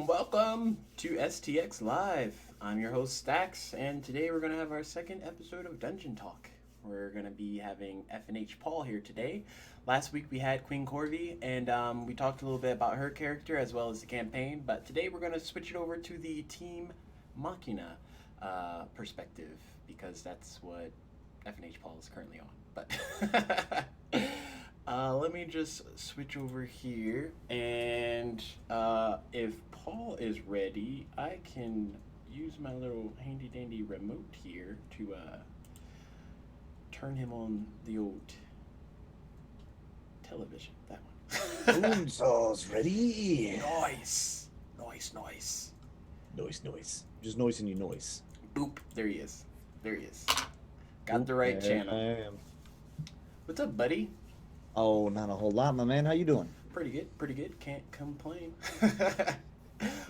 Welcome to STX Live. I'm your host Stax, and today we're going to have our second episode of Dungeon Talk. We're going to be having F&H Paul here today. Last week we had Queen Corvi, and we talked a little bit about her character as well as the campaign, but today we're going to switch it over to the Team Machina perspective, because that's what F&H Paul is currently on. But let me just switch over here, and if Paul is ready, I can use my little handy dandy remote here to turn him on the old television. That one. Boonsaw's ready. Noise. Noise. Just noise in your noise. Boop. There he is. Got the right There channel. I am. What's up, buddy? Oh, not a whole lot, my man. How you doing? Pretty good, pretty good. Can't complain.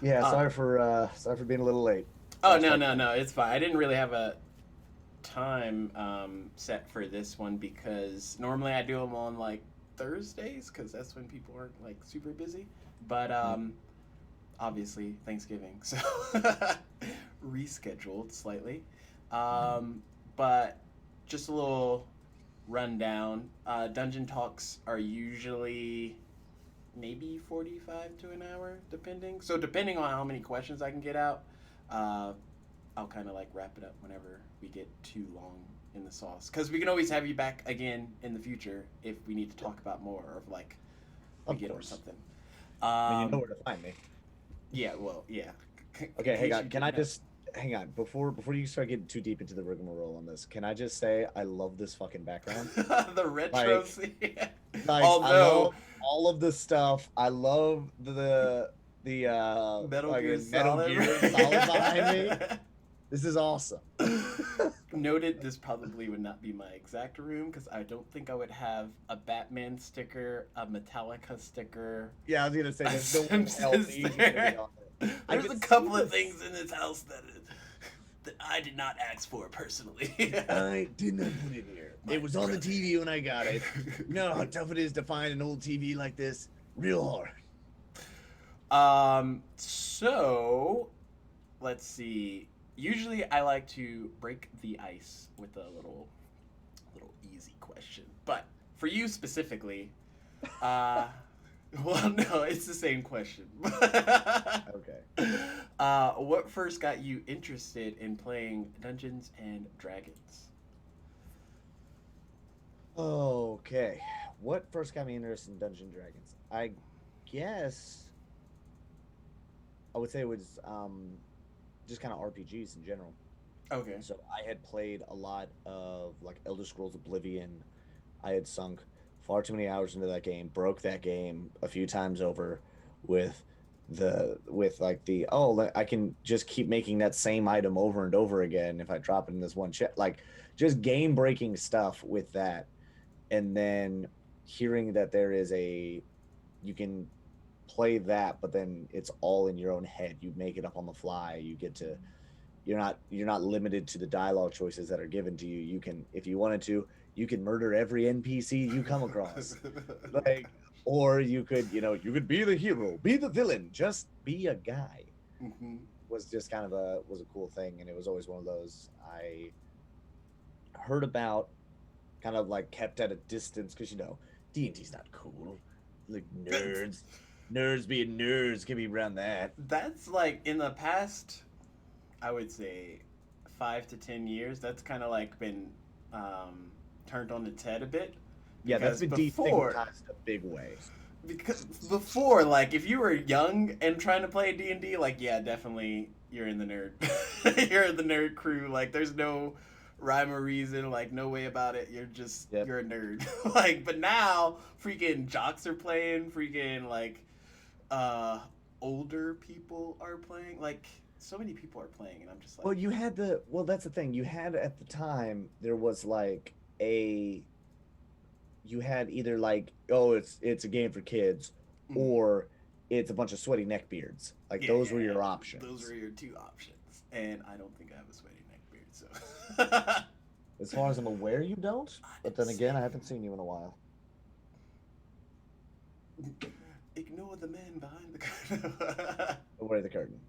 Yeah, uh, sorry for being a little late. oh Last no, fight. no, no, it's fine. I didn't really have a time set for this one because normally I do them on like Thursdays because that's when people aren't like super busy. But obviously Thanksgiving, so rescheduled slightly. But just a little rundown. Dungeon talks are usually maybe 45 to an hour, depending. So depending on how many questions I can get out, uh, I'll kind of like wrap it up whenever we get too long in the sauce. Because we can always have you back again in the future if we need to talk about more or if like we Of get on course. something. I mean, you know Um, where to find me. yeah, well, yeah. In Okay, hang case on. you Can I didn't know. just hang on before you start getting too deep into the rigmarole on this? Can I just say I love this fucking background? The retro Like, scene. I Although love all of the stuff. I love the Metal Gear fucking Metal Solid. Gear Solid behind me. This is awesome. Noted, this probably would not be my exact room because I don't think I would have a Batman sticker, a Metallica sticker, Yeah, I was gonna say a there's no one else Simpsons easy to there. be on there. I There's could a see couple of this. things in this house that I did not ask for personally. I did not put it here. My It was on the brother. TV when I got it. You know how tough it is to find an old TV like this? Real hard. So let's see. Usually I like to break the ice with a little easy question. But for you specifically, uh well no, it's the same question. Okay. What first got you interested in playing Dungeons and Dragons? Okay. What first got me interested in Dungeons and Dragons? I guess I would say it was just kind of RPGs in general. Okay. So I had played a lot of like Elder Scrolls Oblivion. I had sunk far too many hours into that game, broke that game a few times over with I can just keep making that same item over and over again if I drop it in this one chest, like just game breaking stuff with that. And then hearing that there is a you can play that, but then it's all in your own head. You make it up on the fly. You get to you're not limited to the dialogue choices that are given to you. You can, if you wanted to, you can murder every NPC you come across. Like, or you could be the hero, be the villain, just be a guy. Hmm. Was just kind of a cool thing, and it was always one of those I heard about, kind of like kept at a distance because D&D's not cool. Like nerds being nerds can be around that. That's like in the past, I would say 5 to 10 years. That's kind of like been turned on its head a bit Yeah, that's because been before, destigmatized a big way. like if you were young and trying to play D&D, like yeah, definitely you're in the nerd, you're in the nerd crew. Like there's no rhyme or reason, like no way about it. Yep. You're a nerd. Like, but now freaking jocks are playing, freaking like uh older people are playing, like so many people are playing and I'm just Well, like that's the thing. You had at the time there was like a you had either like, oh, it's a game for kids, mm, or it's a bunch of sweaty neckbeards. Like yeah, those yeah, were yeah, your those options. are your two options and I don't think I have a sweaty neck beard, so As far as I'm aware, you don't. But I'm then again, I saying, haven't seen you in a while. ignore the man behind the curtain. Away the curtain.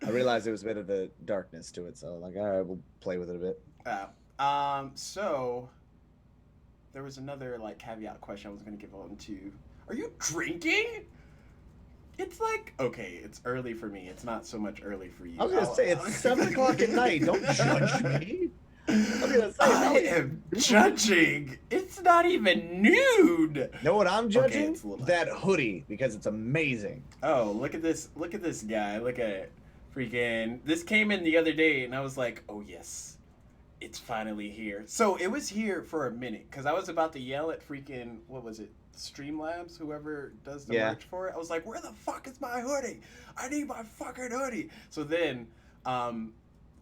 I realized there was a bit of a darkness to it, so like, all right, we'll play with it a bit. So there was another like caveat question I was gonna give on to. Are you drinking? It's like okay, it's early for me. It's not so much early for you. I was gonna say it's 7 o'clock at night. Don't judge me. I was gonna say it's not I like am it's noon. judging. It's not even noon. Know what I'm Okay, judging? it's a little That after. hoodie, because it's amazing. Oh, look at this! Look at this guy! Look at it. Freaking! This came in the other day, and I was like, "Oh yes, it's finally here." So it was here for a minute because I was about to yell at freaking what was it, Streamlabs, whoever does the Yeah. merch for it. I was like, "Where the fuck is my hoodie? I need my fucking hoodie." So then, um,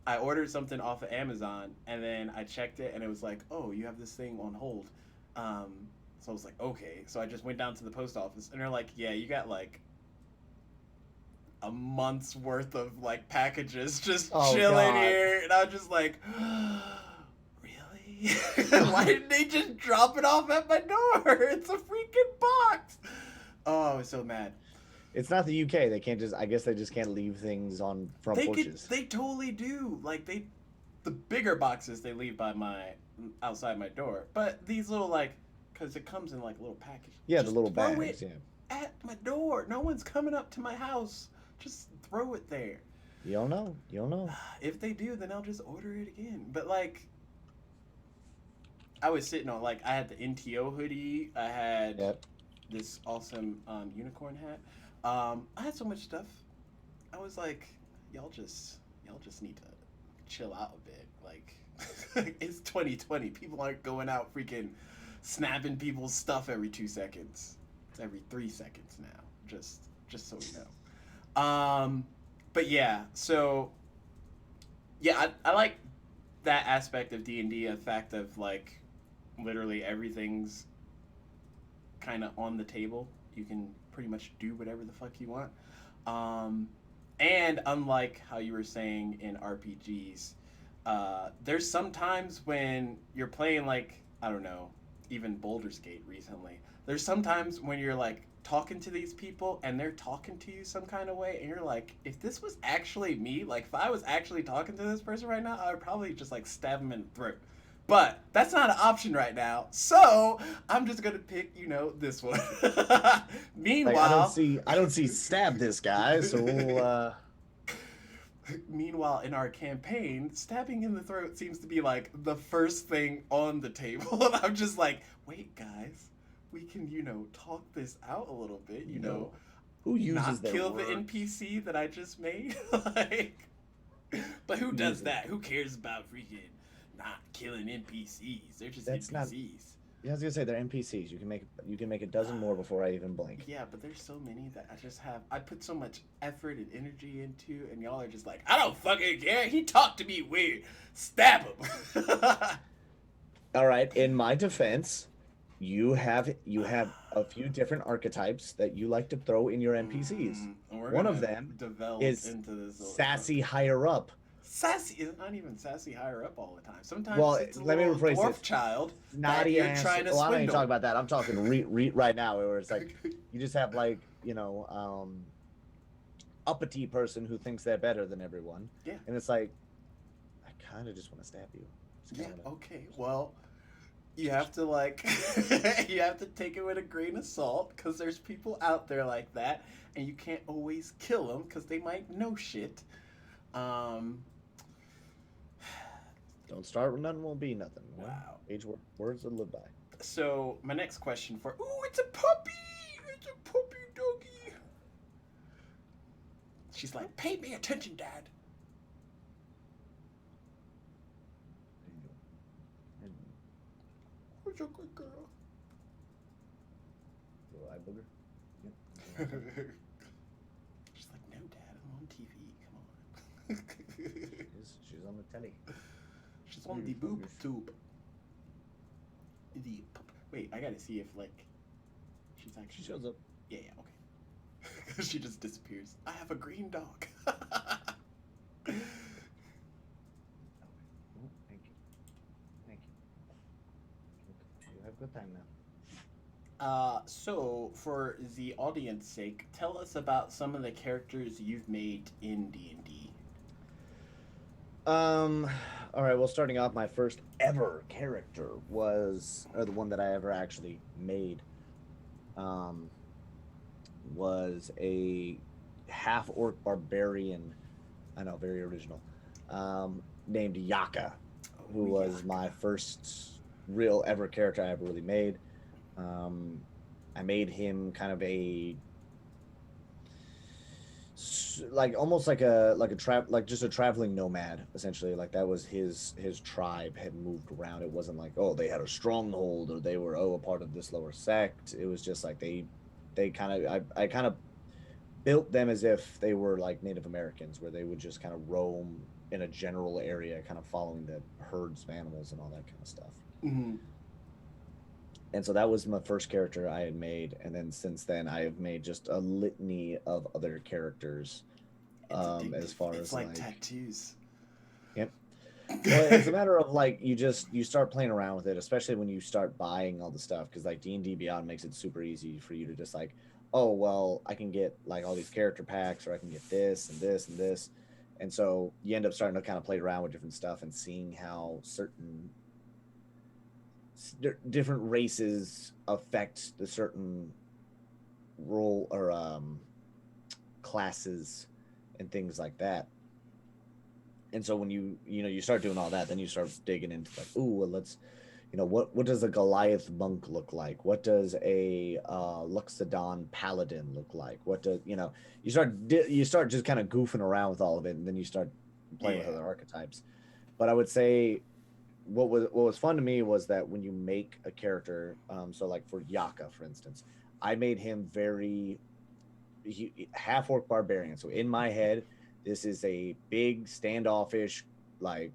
I ordered something off of Amazon, and then I checked it, and it was like, oh, you have this thing on hold. Um, so I was like, okay. So I just went down to the post office, and they're like, yeah, you got like a month's worth of like packages just Oh, chilling God. here, and I was just like, really? Why didn't they just drop it off at my door? It's a freaking box. Oh, I was so mad. It's not the UK. They can't just. I guess they just can't leave things on front porches. They totally do. Like the bigger boxes they leave by my outside my door, but these little like, cause it comes in like little package. Yeah, just the little throw bags. it Yeah. at my door. No one's coming up to my house. Just throw it there. You don't know. You don't know. If they do, then I'll just order it again. But like, I was sitting on like I had the NTO hoodie. I had Yep. this awesome unicorn hat. I had so much stuff. I was like, y'all just need to chill out a bit. Like, it's 2020. People aren't going out freaking snapping people's stuff every 2 seconds. It's every 3 seconds now. Just so you know. But yeah, so yeah, I like that aspect of D&D, the fact of like literally everything's kind of on the table. You can pretty much do whatever the fuck you want. And unlike how you were saying in RPGs, there's some times when you're playing like, I don't know, even Baldur's Gate recently. There's sometimes when you're like talking to these people and they're talking to you some kind of way and you're like, if this was actually me, like if I was actually talking to this person right now, I would probably just like stab him in the throat. But that's not an option right now, so I'm just gonna pick, this one. Meanwhile, Like, I don't see stab this guy. So meanwhile, in our campaign, stabbing in the throat seems to be like the first thing on the table, and I'm just like, wait, guys, we can, talk this out a little bit, who uses not their kill words? the NPC that I just made, like. But who does that? Who cares about freaking not killing NPCs? They're just That's NPCs. Yeah, I was gonna say they're NPCs. You can make a dozen more before I even blink. Yeah, but there's so many that I put so much effort and energy into, and y'all are just like, I don't fucking care. He talked to me weird. Stab him. All right. In my defense, you have a few different archetypes that you like to throw in your NPCs. One of them is into this sassy higher up. Sassy is not even sassy higher up all the time. Sometimes Well, it's a let me little rephrase dwarf this. child Naughty that you're ass. trying to Well, I'm not even swindle. talking about that. I'm talking right now, where it's like you just have like uppity person who thinks they're better than everyone. Yeah. And it's like, I kind of just want to stab you. Yeah. Okay. Well, you have to you have to take it with a grain of salt because there's people out there like that, and you can't always kill them because they might know shit. Don't start with nothing, won't be nothing. You know? Wow. Age words to live by. So my next question it's a puppy! It's a puppy doggy! She's like, pay me attention, Dad. Who's a good girl? Little eye booger. Yep. She's like, no, Dad, I'm on TV. Come on. She's on the telly. She's on the boob tube. Wait, I gotta see if she's actually. She shows up. Yeah, okay. She just disappears. I have a green dog. Oh, thank you. Thank you. You have a good time now. So for the audience sake, tell us about some of the characters you've made in D&D. All right, well, starting off, my first ever character or the one that I ever actually made, was a half-orc barbarian, I know, very original, named Yaka, who was my first real ever character I ever really made. I made him kind of almost like just a traveling nomad, essentially. Like that was his tribe had moved around. It wasn't like, oh, they had a stronghold or they were a part of this lower sect. It was just like I kind of built them as if they were like Native Americans, where they would just kind of roam in a general area, kind of following the herds of animals and all that kind of stuff. Mm-hmm. And so that was my first character I had made, and then since then I have made just a litany of other characters. It's addictive. As far It's as like like, tattoos. yep. Well, it's a matter of like you start playing around with it, especially when you start buying all the stuff, because like D&D Beyond makes it super easy for you to just like, oh well, I can get like all these character packs, or I can get this and this and this, and so you end up starting to kind of play around with different stuff and seeing how certain different races affect the certain role or classes and things like that. And so when you start doing all that, then you start digging into like, ooh, well, let's, what does a Goliath monk look like? What does a Luxodon paladin look like? What does you start just kind of goofing around with all of it, and then you start playing with other archetypes. But I would say what was fun to me was that when you make a character, so like for Yaka, for instance, I made him half orc barbarian. So in my head, this is a big standoffish, like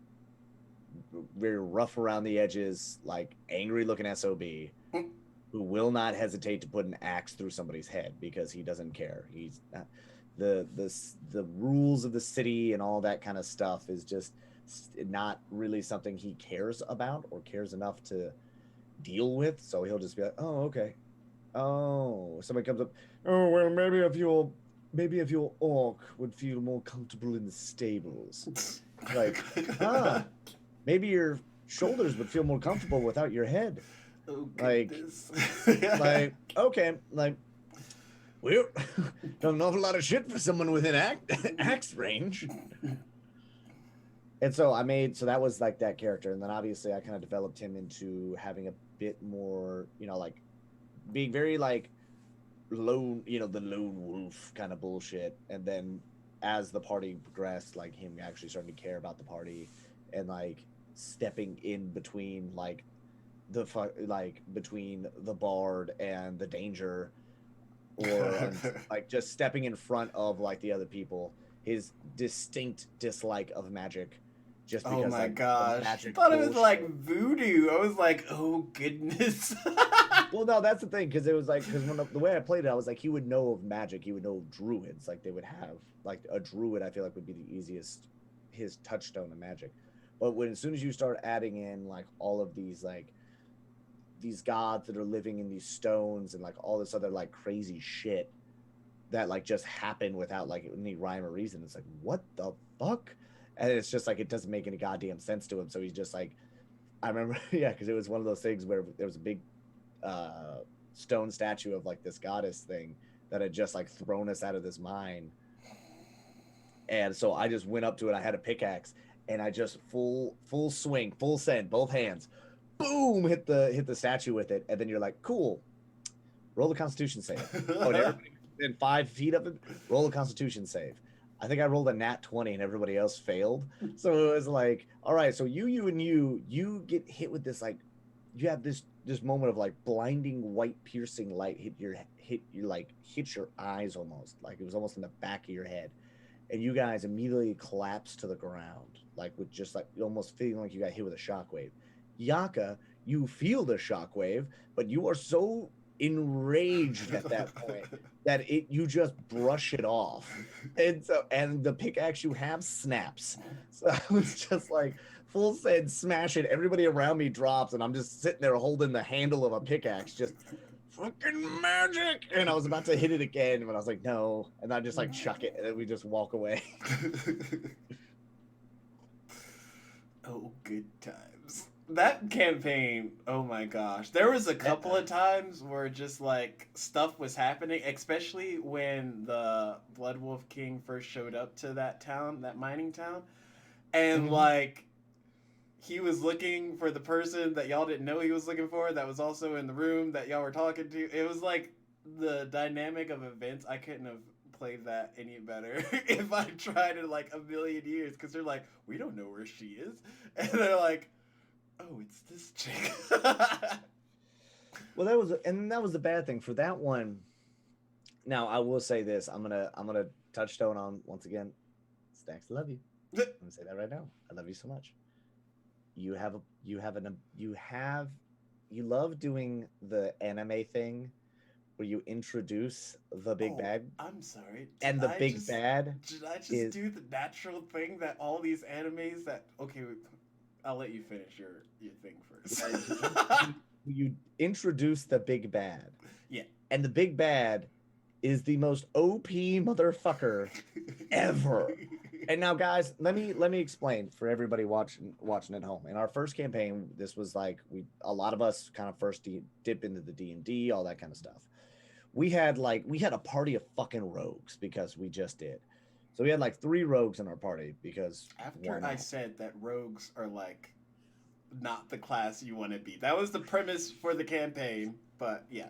very rough around the edges, like angry looking SOB who will not hesitate to put an axe through somebody's head because he doesn't care. He's the rules of the city and all that kind of stuff is just not really something he cares about or cares enough to deal with. So he'll just be like, oh, okay. Oh, somebody comes up. Oh, well, maybe if your orc would feel more comfortable in the stables. Like, maybe your shoulders would feel more comfortable without your head. Oh, goodness. Like, Okay, like, we're done an awful lot of shit for someone within axe range. And so that was like that character. And then obviously I kind of developed him into having a bit more, like being very like lone, the lone wolf kind of bullshit. And then as the party progressed, like him actually starting to care about the party and like stepping in between like between the bard and the danger, or like just stepping in front of like the other people, his distinct dislike of magic. Just because, oh my like, gosh, I thought it was like voodoo. I was like, oh goodness. Well, no, that's the thing, because it was like, because the way I played it, I was like, he would know of magic, he would know of druids, like they would have like a druid. I feel like would be the easiest, his touchstone of magic. But as soon as you start adding in like all of these like these gods that are living in these stones and like all this other like crazy shit that like just happen without like any rhyme or reason, it's like, what the fuck? And it's just like, it doesn't make any goddamn sense to him. So he's just like, I remember, yeah, because it was one of those things where there was a big stone statue of like this goddess thing that had just like thrown us out of this mine. And so I just went up to it. I had a pickaxe and I just full swing, full send, both hands, boom, hit the statue with it. And then you're like, cool, roll the Constitution save. Oh, and everybody within 5 feet of it, roll a Constitution save. I think I rolled a nat 20 and everybody else failed. So it was like, all right, so you get hit with this, like, you have this moment of like blinding white piercing light hit your eyes, almost like it was almost in the back of your head. And you guys immediately collapse to the ground, like with just like almost feeling like you got hit with a shockwave. Yaka, you feel the shockwave, but you are so enraged at that point that you just brush it off, and the pickaxe you have snaps. So I was just like full send, smash it. Everybody around me drops, and I'm just sitting there holding the handle of a pickaxe, just fucking magic. And I was about to hit it again, but I was like, no, and I just like chuck it, and then we just walk away. Oh, good times. That campaign, oh my gosh. There was a couple of times where just like stuff was happening, especially when the Blood Wolf King first showed up to that town, that mining town. And like he was looking for the person that y'all didn't know he was looking for that was also in the room that y'all were talking to. It was like the dynamic of events. I couldn't have played that any better if I tried it like a million years, because they're like, we don't know where she is. And they're like, oh, it's this chick. Well, that was the bad thing for that one. Now I will say this. I'm gonna touchstone on once again. Stacks, I love you. I'm gonna say that right now. I love you so much. You love doing the anime thing where you introduce the big Oh, bad, I'm sorry. and the big bad Did I just is do the natural thing that all these animes that okay, I'll let you finish your thing first. you introduce the big bad, Yeah. and the big bad is the most OP motherfucker ever. And now, guys, let me explain for everybody watching at home. In our first campaign, this was like a lot of us kind of first dip into the D&D, all that kind of stuff. We had a party of fucking rogues because we just did. So we had like 3 rogues in our party because why After I not? said that rogues are like not the class you want to be. That was the premise for the campaign, but yeah.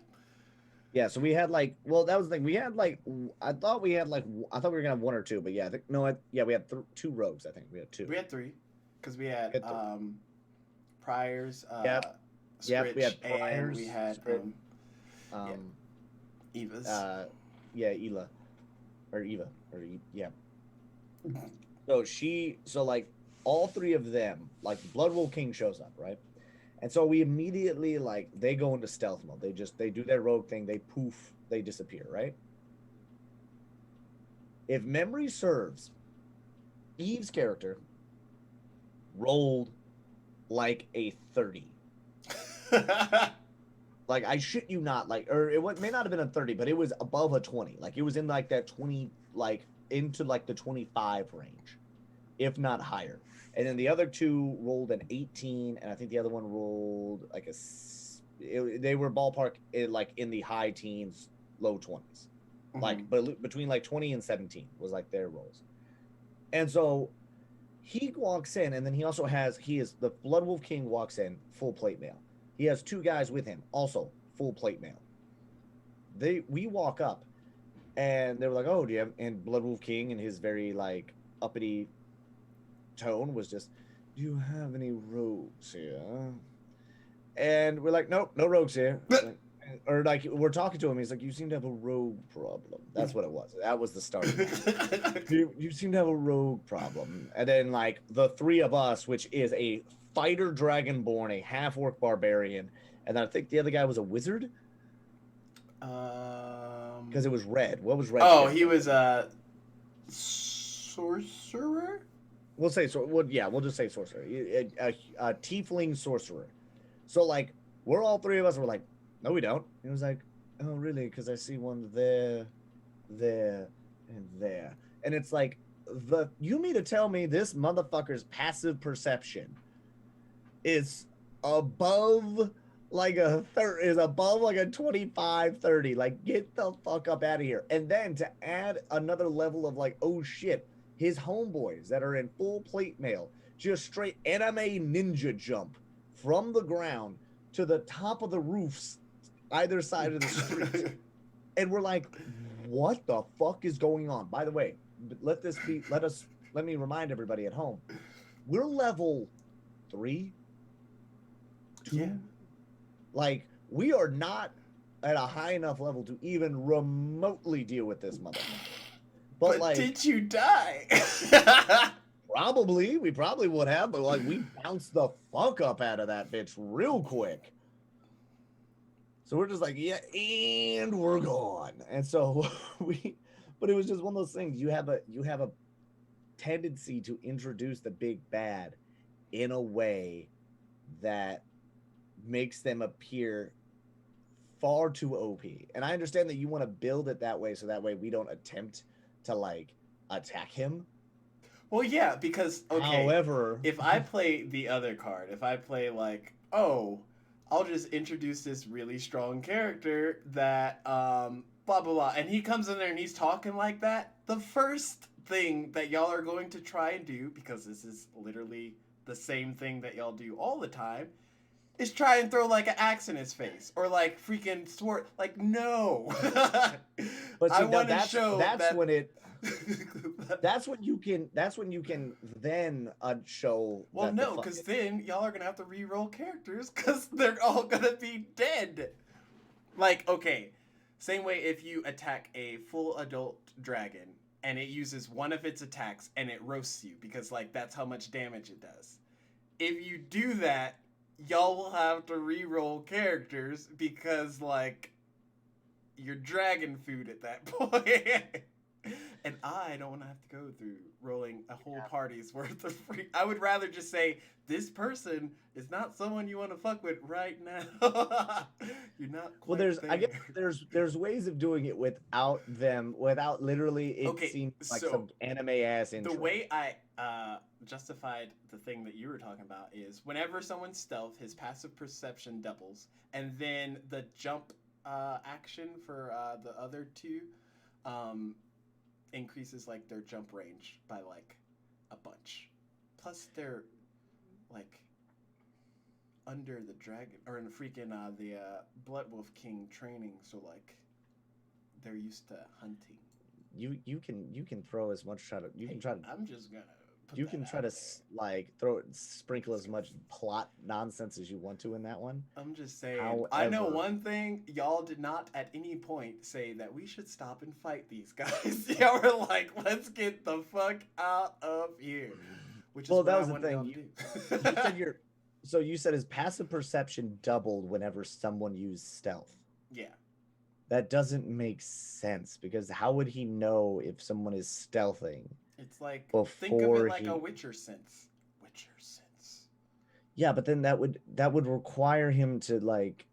Yeah, so we had like, well, that was the thing. We had like, I thought we were gonna have 1 or 2, but yeah, yeah, we had 2 rogues. I think we had 2. We had 3 cuz we We had had 3. Priors, Yep, yep. We Scritch, had and we priors, had script, yeah, um, Evas. yeah, Ela or Eva yeah. So like all 3 of them, like Blood Wolf King shows up, right? And so we immediately like they go into stealth mode. They do their rogue thing. They poof. They disappear. Right. If memory serves, Eve's character rolled like a 30. Like I shit you not. Like or may not have been a 30, but it was above a 20. Like it was in like that 20, like into like the 25 range, if not higher. And then the other 2 rolled an 18, and I think the other one rolled like they were ballpark like in the high teens, low 20s, like but between like 20 and 17 was like their rolls. And so he walks in, and then he is the Blood Wolf King walks in full plate mail. He has 2 guys with him, also full plate mail. We walk up, and they were like, "Oh, do you have?" And Blood Wolf King, in his very like uppity tone, was just, "Do you have any rogues here?" And we're like, "Nope, no rogues here." Like, or like we're talking to him, he's like, "You seem to have a rogue problem." That's what it was. That was the start of that. You seem to have a rogue problem. And then like the 3 of us, which is a fighter dragonborn, a half orc barbarian, and I think the other guy was a wizard because it was red. What was red? Oh, he was a sorcerer? We'll say so. Well, yeah, we'll just say sorcerer. A tiefling sorcerer. So like we're all 3 of us were like, "No, we don't." And it was like, "Oh, really? Because I see one there, there, and there." And it's like you mean to tell me this motherfucker's passive perception is above is above like a 25, 30. Like, get the fuck up out of here. And then to add another level of like, oh shit, his homeboys that are in full plate mail just straight anime ninja jump from the ground to the top of the roofs either side of the street. And we're like, what the fuck is going on? By the way, let me remind everybody at home, we're level 3, 2. Yeah. Like, we are not at a high enough level to even remotely deal with this motherfucker. But like, did you die? we probably would have, but like we bounced the fuck up out of that bitch real quick. So we're just like, yeah, and we're gone. And so but it was just one of those things. You have a tendency to introduce the big bad in a way that makes them appear far too OP. And I understand that you want to build it that way so that way we don't attempt to like attack him. Well, yeah, because okay, however, if I play the other card, if I play like, oh, I'll just introduce this really strong character that blah blah blah, and he comes in there and he's talking like that, the first thing that y'all are going to try and do, because this is literally the same thing that y'all do all the time, is try and throw like an axe in his face or like freaking sword. Like, no. But see, I want to that's show that. when it that's when you can then show. Well, no, because then y'all are gonna have to re-roll characters because they're all gonna be dead. Like, okay, Same way if you attack a full adult dragon and it uses one of its attacks and it roasts you because like that's how much damage it does. If you do that, y'all will have to re-roll characters because like you're dragon food at that point. And I don't want to have to go through rolling a whole party's worth of free. I would rather just say this person is not someone you want to fuck with right now. You're not quite Well, there. I guess there's ways of doing it without literally it Okay, seems like so some anime ass intro. the way I justified the thing that you were talking about is whenever someone's stealth, his passive perception doubles, and then the jump action for the other two increases like their jump range by like a bunch. Plus, they're like under the dragon or in the freaking the Blood Wolf King training, so like they're used to hunting. You can throw as much you can try to I'm just gonna. you can try to like sprinkle as much plot nonsense as you want to in that one. I'm just saying. However, I know one thing. Y'all did not at any point say that we should stop and fight these guys. Y'all were like, let's get the fuck out of here. Which is well, what that I was the wanted y'all thing. to do. You said so you said his passive perception doubled whenever someone used stealth. Yeah. That doesn't make sense because how would he know if someone is stealthing? It's like before think of it like a Witcher sense. Witcher sense. Yeah, but then that would require him to like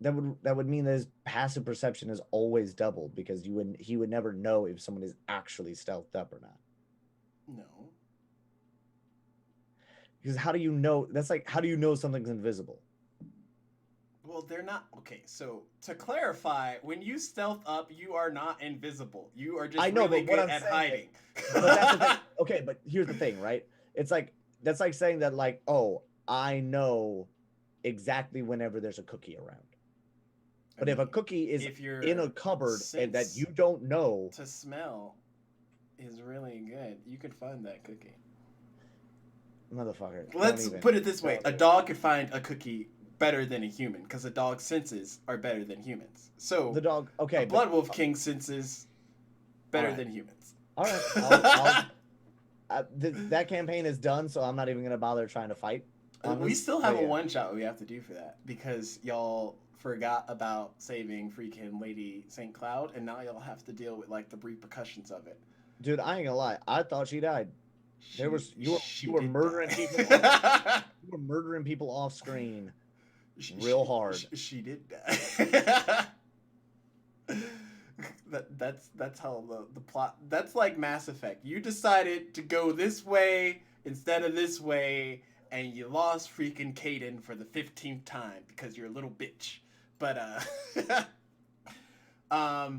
that would mean that his passive perception is always doubled because he would never know if someone is actually stealthed up or not. No. Because how do you know? That's like how do you know something's invisible? Well, they're not. Okay, so to clarify, when you stealth up, you are not invisible. You are just really good at hiding. But that's the thing. Okay, but here's the thing, right? It's like that's like saying that like, oh, I know exactly whenever there's a cookie around. But if a cookie is in a cupboard and that you don't know to smell is really good, you could find that cookie. Motherfucker. Let's put it this way: a dog could find a cookie better than a human because a dog's senses are better than humans. So the dog, okay, Blood Wolf King senses better than humans. All right, that campaign is done, so I'm not even gonna bother trying to fight. We still have a one shot we have to do for that because y'all forgot about saving freaking Lady St. Cloud, and now y'all have to deal with like the repercussions of it. Dude, I ain't gonna lie. I thought she died. You were murdering people. You were murdering people off screen. Real hard. She did die. that's how the plot. That's like Mass Effect. You decided to go this way instead of this way, and you lost freaking Caden for the 15th time because you're a little bitch. But to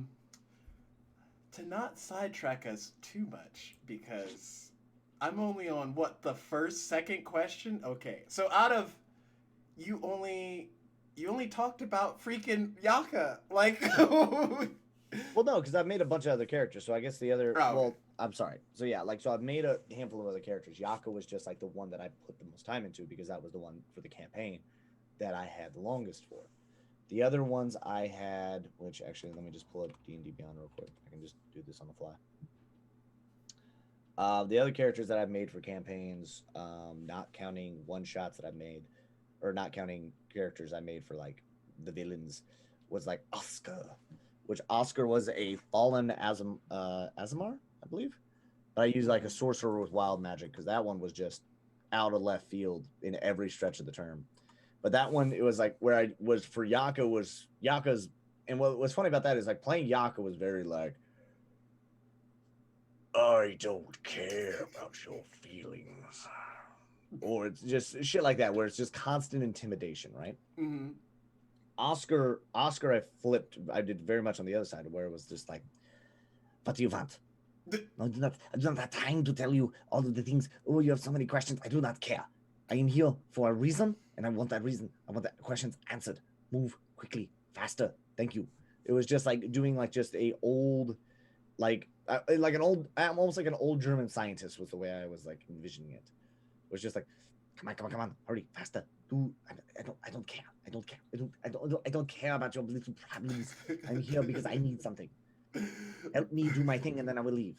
not sidetrack us too much because I'm only on the second question. Okay, so out of you only talked about freaking Yaka. Like, well, no, because I've made a bunch of other characters. So I guess the other. Oh, well, I'm sorry. So yeah, like so I've made a handful of other characters. Yaka was just like the one that I put the most time into because that was the one for the campaign that I had the longest for. The other ones I had, which actually let me just pull up D&D Beyond real quick. I can just do this on the fly. The other characters that I've made for campaigns, not counting one shots that I've made, or not counting characters I made for like the villains, was like Oscar, which Oscar was a fallen Azamar, I believe. But I used like a sorcerer with wild magic because that one was just out of left field in every stretch of the term. But that one, it was like where I was for Yaka was Yaka's, and what's funny about that is like playing Yaka was very like, I don't care about your feelings. Or it's just shit like that, where it's just constant intimidation, right? Mm-hmm. Oscar, I did very much on the other side, where it was just like, what do you want? I do not have time to tell you all of the things. Oh, you have so many questions. I do not care. I am here for a reason, and I want that reason. I want the questions answered. Move quickly, faster. Thank you. It was just like doing like just a old, like almost like an old German scientist was the way I was like envisioning it. It was just like, come on, hurry, faster. I don't care. don't care. I don't care about your little problems. I'm here because I need something. Help me do my thing, and then I will leave.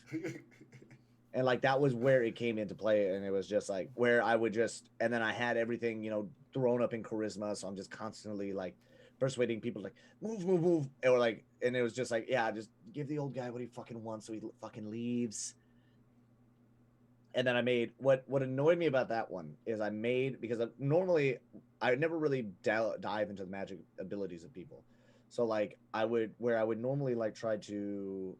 And like that was where it came into play, and it was just like where I would just, and then I had everything, thrown up in charisma, so I'm just constantly like persuading people like move, or like, and it was just like, yeah, just give the old guy what he fucking wants, so he fucking leaves. And then I made what annoyed me about that one is I made, because normally I never really dive into the magic abilities of people, so like I would normally like try to,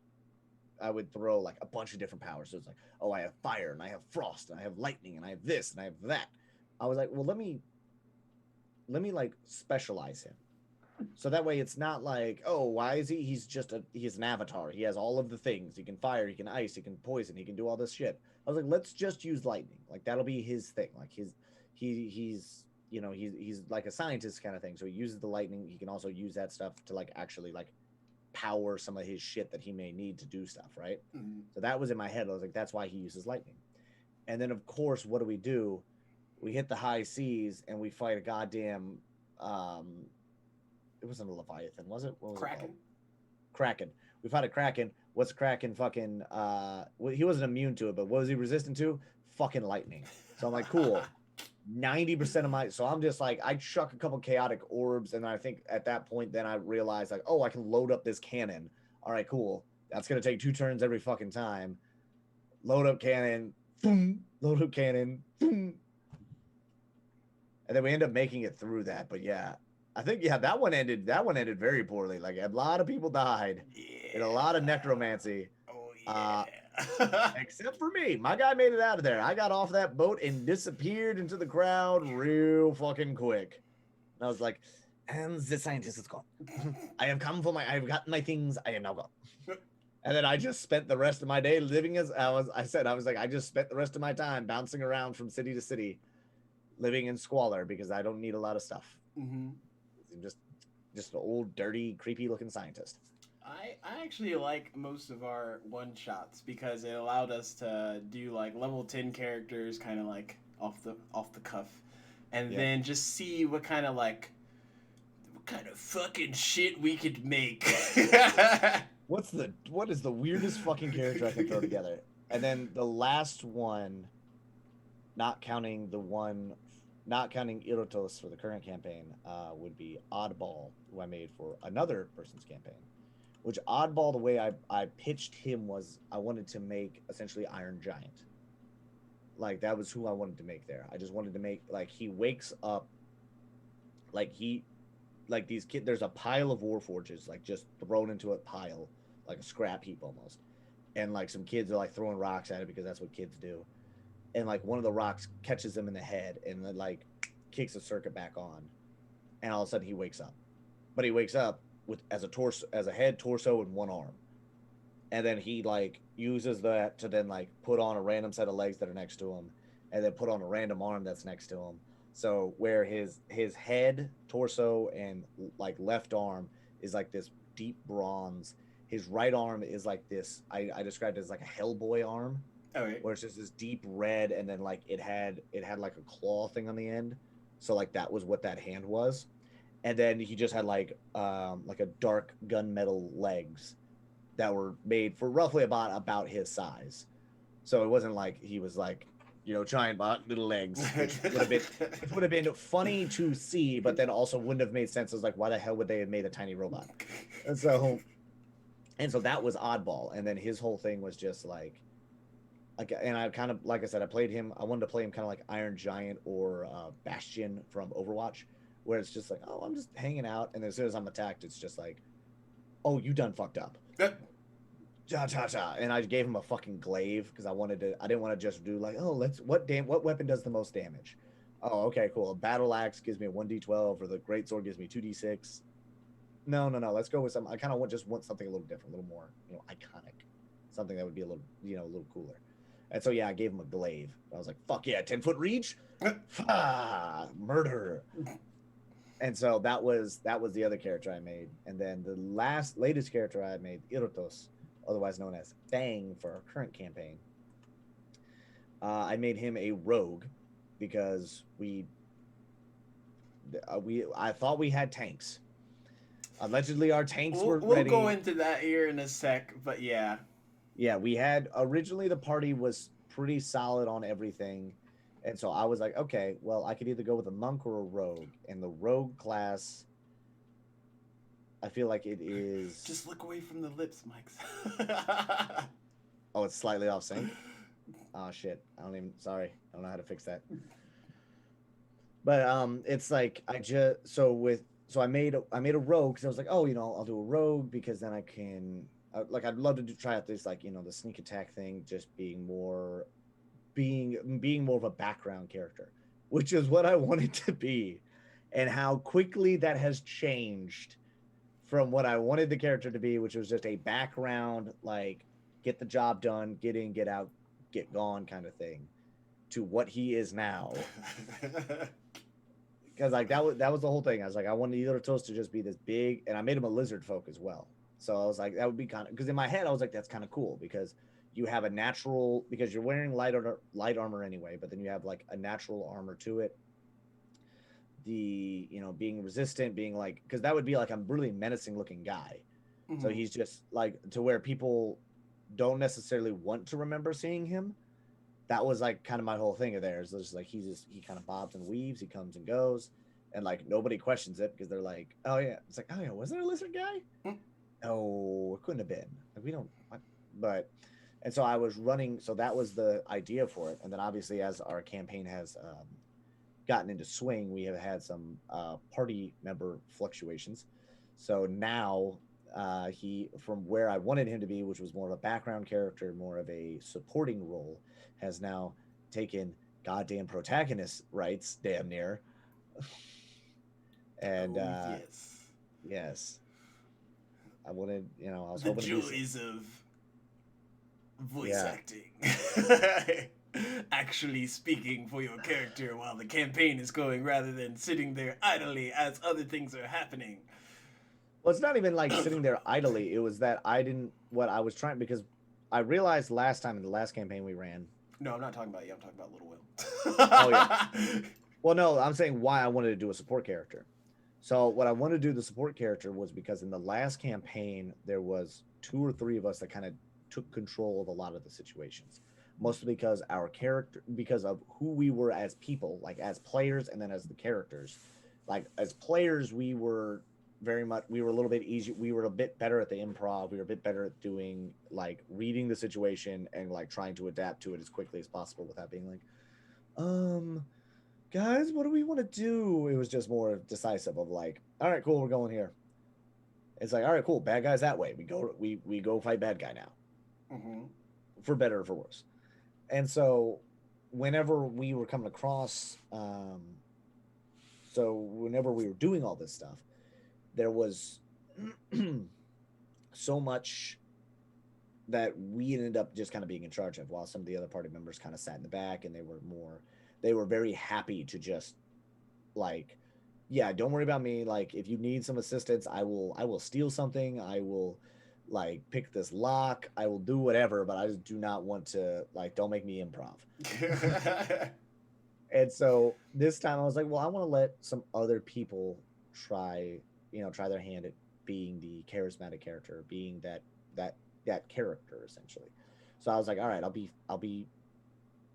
I would throw like a bunch of different powers. So it's like, oh, I have fire and I have frost and I have lightning and I have this and I have that. I was like, well, let me like specialize him. So that way it's not like, oh, why is he's an avatar. He has all of the things. He can fire, he can ice, he can poison, he can do all this shit. I was like, let's just use lightning. Like that'll be his thing. Like he's like a scientist kind of thing. So he uses the lightning. He can also use that stuff to like actually like power some of his shit that he may need to do stuff, right? Mm-hmm. So that was in my head. I was like, that's why he uses lightning. And then of course, what do? We hit the high seas and we fight a goddamn it wasn't a Leviathan, was it? What was Kraken. it called? Kraken. We fought a Kraken. What's Kraken fucking he wasn't immune to it, but what was he resistant to? Fucking lightning. So I'm like, cool. 90% of my, so I'm just like, I chuck a couple chaotic orbs, and I think at that point then I realized like, oh, I can load up this cannon. All right, cool. That's gonna take 2 turns every fucking time. Load up cannon, boom, load up cannon, boom. And then we end up making it through that. But yeah, I think that one ended very poorly. Like a lot of people died Yeah. and a lot of necromancy. Oh Uh yeah. except for me. My guy made it out of there. I got off that boat and disappeared into the crowd real fucking quick. And I was like, and the scientist is gone. I have gotten my things. I am now gone. And then I just spent the rest of my day living as I was like, I just spent the rest of my time bouncing around from city to city, living in squalor because I don't need a lot of stuff. Mm-hmm. I'm just an old, dirty, creepy looking scientist. I actually like most of our one shots because it allowed us to do like level 10 characters kind of like off the cuff, and Yeah. then just see what kind of fucking shit we could make. What is the weirdest fucking character I can throw together? And then the last one, not counting Irotos for the current campaign, would be Oddball, who I made for another person's campaign. Which Oddball, the way I pitched him was I wanted to make essentially Iron Giant. Like that was who I wanted to make there. I just wanted to make like he wakes up like these kids, there's a pile of warforges like just thrown into a pile, like a scrap heap almost. And like some kids are like throwing rocks at it because that's what kids do. And like one of the rocks catches him in the head and then like kicks the circuit back on. And all of a sudden he wakes up. But he wakes up with as a head, torso, and one arm. And then he like uses that to then like put on a random set of legs that are next to him, and then put on a random arm that's next to him. So where his head, torso, and like left arm is like this deep bronze. His right arm is like this. I described it as like a Hellboy arm, Okay. where it's just this deep red, and then like it had like a claw thing on the end. So like that was what that hand was. And then he just had like a dark gunmetal legs that were made for roughly about his size. So it wasn't like he was like, giant little legs, which would have been funny to see, but then also wouldn't have made sense. It was like, why the hell would they have made a tiny robot? And so that was Oddball. And then his whole thing was just like, and I kind of, like I said, I wanted to play him kind of like Iron Giant or Bastion from Overwatch, where it's just like, oh, I'm just hanging out, and as soon as I'm attacked, it's just like, oh, you done fucked up. Cha cha cha. And I gave him a fucking glaive because I didn't want to just do like, oh, what weapon does the most damage? Oh, okay, cool. A battle axe gives me a 1d12, or the great sword gives me 2d6. No. Let's go with some. I kind of want something a little different, a little more, iconic, something that would be a little cooler. And so yeah, I gave him a glaive. I was like, fuck yeah, 10-foot reach, murder. And so that was the other character I made. And then the latest character I made, Irotos, otherwise known as Fang for our current campaign. I made him a rogue because I thought we had tanks. Allegedly, our tanks were We'll go ready. into that here in a sec, but yeah. Yeah, we had originally the party was pretty solid on everything. And so I was like, okay, well, I could either go with a monk or a rogue. And the rogue class, I feel like it is. Just look away from the lips, Mike's. Oh, it's slightly off sync. Oh shit! I don't even. Sorry, I don't know how to fix that. But it's like I made a rogue because I was like, oh, I'll do a rogue because then I can like I'd love to try out this like the sneak attack thing, just being more of a background character, which is what I wanted to be, and how quickly that has changed from what I wanted the character to be, which was just a background, like get the job done, get in, get out, get gone kind of thing, to what he is now. Because like that was the whole thing. I was like, I wanted either of those to just be this big, and I made him a lizard folk as well. So I was like, that would be kind of because in my head I was like, that's kind of cool because you have a natural because you're wearing light armor anyway, but then you have like a natural armor to it. The being resistant, being like because that would be like a really menacing looking guy. So Mhm. he's just like to where people don't necessarily want to remember seeing him. That was like kind of my whole thing of theirs. It's just like he kind of bobs and weaves, he comes and goes, and like nobody questions it because they're like, oh yeah, it's like oh yeah, was there a lizard guy? Mm. No, it couldn't have been. Like we don't, but and so I was running. So that was the idea for it, and then obviously as our campaign has gotten into swing, we have had some party member fluctuations. So now he, from where I wanted him to be, which was more of a background character, more of a supporting role, has now taken goddamn protagonist rights, damn near. And Oh yes. yes, I wanted, I was The hoping to be, joys of voice yeah. acting. Actually speaking for your character while the campaign is going rather than sitting there idly as other things are happening. Well, it's not even like sitting there idly. It was that I didn't, what I was trying, because I realized last time in the last campaign we ran. No, I'm not talking about you. I'm talking about Little Oh, yeah. Will. Well, no, I'm saying why I wanted to do a support character. So what I wanted to do the support character was because in the last campaign there was two or three of us that kind of took control of a lot of the situations. Mostly because our character because of who we were as people, like as players and then as the characters. Like as players we were a little bit easy we were a bit better at the improv, we were a bit better at doing like reading the situation and like trying to adapt to it as quickly as possible without being like um guys, what do we want to do? It was just more decisive of like, all right, cool, we're going here. It's like, all right, cool, bad guys that way. We go fight bad guy now, Mm-hmm. for better or for worse. And so, whenever we were coming across, so whenever we were doing all this stuff, there was so much that we ended up just kind of being in charge of, while some of the other party members kind of sat in the back and they were very happy to just like yeah, don't worry about me. Like, if you need some assistance, I will steal something. I will like pick this lock. I will do whatever, but I just do not want to like don't make me improv. And so this time I was like, well, I want to let some other people try, try their hand at being the charismatic character, being that that character essentially. So I was like, all right, I'll be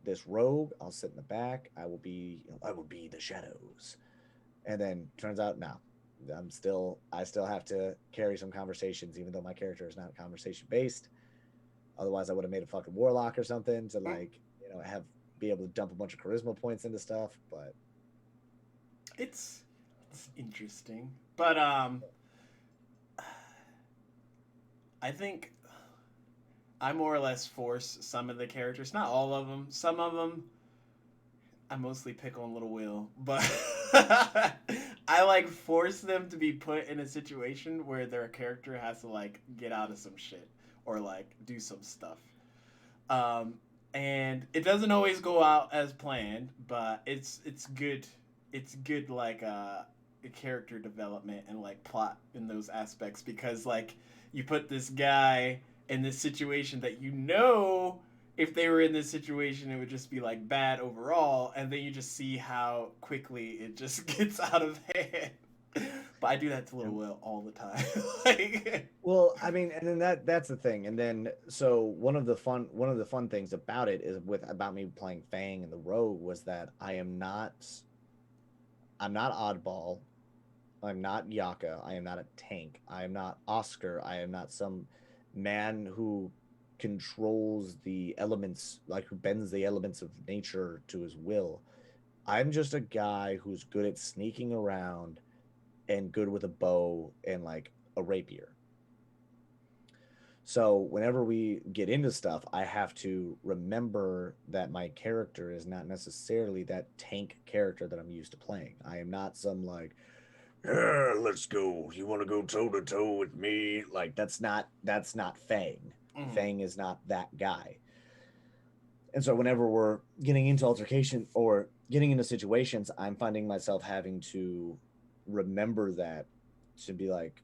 this rogue. I'll sit in the back. I will be the shadows. And then turns out no, I still have to carry some conversations even though my character is not conversation based. Otherwise I would have made a fucking warlock or something to like have be able to dump a bunch of charisma points into stuff. But it's it's interesting, but I think I more or less force some of the characters, not all of them. Some of them I mostly pick on Little Will, but I like force them to be put in a situation where their character has to like get out of some shit or like do some stuff. Um, and it doesn't always go out as planned, but it's good. It's good like a character development and like plot in those aspects because like you put this guy in this situation that if they were in this situation, it would just be like bad overall, and then you just see how quickly it just gets out of hand. But I do that to Little Will all the time. Like, Well, I mean, and then that's the thing. And then so one of the fun things about it is with about me playing Fang and the Rogue was that I'm not oddball. I'm not Yaka. I am not a tank. I am not Oscar. I am not some man who controls the elements, like who bends the elements of nature to his will. I'm just a guy who's good at sneaking around and good with a bow and like a rapier. So whenever we get into stuff, I have to remember that my character is not necessarily that tank character that I'm used to playing. I am not some like, yeah, let's go. You want to go toe to toe with me? Like that's not Fang. mm, Fang is not that guy. And so whenever we're getting into altercation or getting into situations, I'm finding myself having to remember that to be like,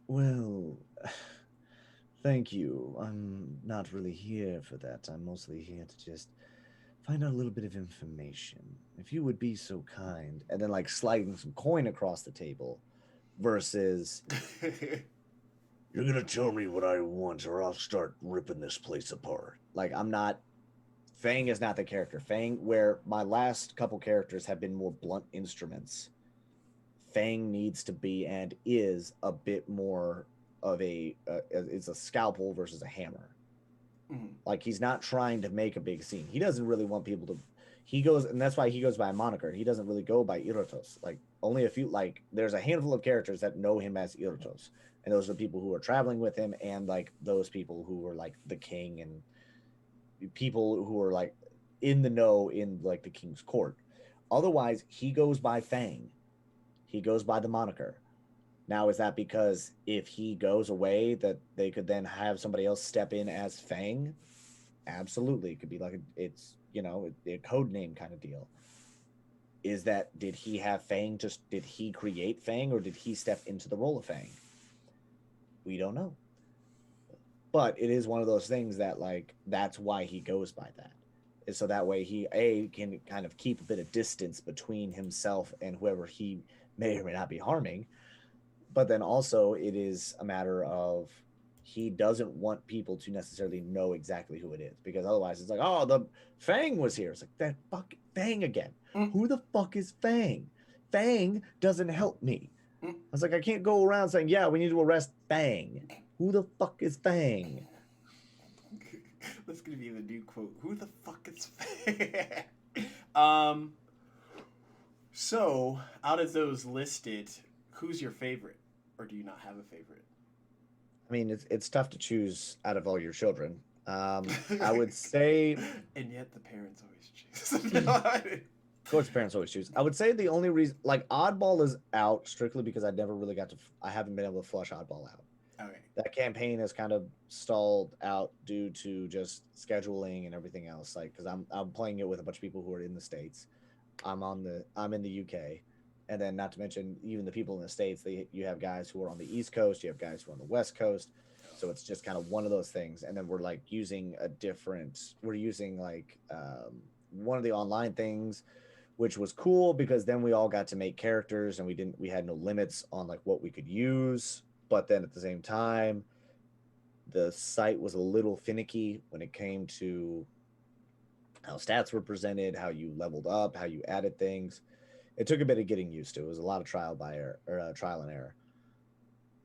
well, thank you. I'm not really here for that. I'm mostly here to just find out a little bit of information. If you would be so kind. And then like sliding some coin across the table versus you're gonna tell me what I want or I'll start ripping this place apart. Like I'm not Fang is not the character. Fang, where my last couple characters have been more blunt instruments, Fang needs to be and is a bit more of it's a scalpel versus a hammer. mm, Like he's not trying to make a big scene. He doesn't really want people to. He goes, and that's why he goes by a moniker. He doesn't really go by Iratos. Like only a few. Like there's a handful of characters that know him as Iratos, and those are people who are traveling with him, and like those people who are like the king and people who are like in the know in like the king's court. Otherwise, he goes by Fang. He goes by the moniker. Now, is that because if he goes away, that they could then have somebody else step in as Fang? Absolutely, it could be like it's a code name kind of deal. Is that did he have Fang? Just did he create Fang, or did he step into the role of Fang? We don't know, but it is one of those things that like that's why he goes by that. Is so that way he can kind of keep a bit of distance between himself and whoever he may or may not be harming, but then also it is a matter of he doesn't want people to necessarily know exactly who it is because otherwise it's like, oh, the Fang was here. It's like that fucking Fang again. mm, Who the fuck is Fang? Fang doesn't help me. mm. I was like, I can't go around saying, yeah, we need to arrest Fang. Who the fuck is Fang? That's gonna be the new quote. Who the fuck is fair? um. So, out of those listed, who's your favorite, or do you not have a favorite? I mean, it's tough to choose out of all your children. I would say, And yet the parents always choose. of course, parents always choose. I would say the only reason, like, Oddball is out strictly because I never really I haven't been able to flush Oddball out. Okay. That campaign has kind of stalled out due to just scheduling and everything else. Like, because I'm playing it with a bunch of people who are in the states. I'm in the UK, and then not to mention even the people in the states. You have guys who are on the East Coast. You have guys who are on the West Coast. So it's just kind of one of those things. And then we're using like one of the online things, which was cool because then we all got to make characters and we had no limits on like what we could use. But then at the same time, the site was a little finicky when it came to how stats were presented, how you leveled up, how you added things. It took a bit of getting used to. It was a lot of trial by error or trial and error.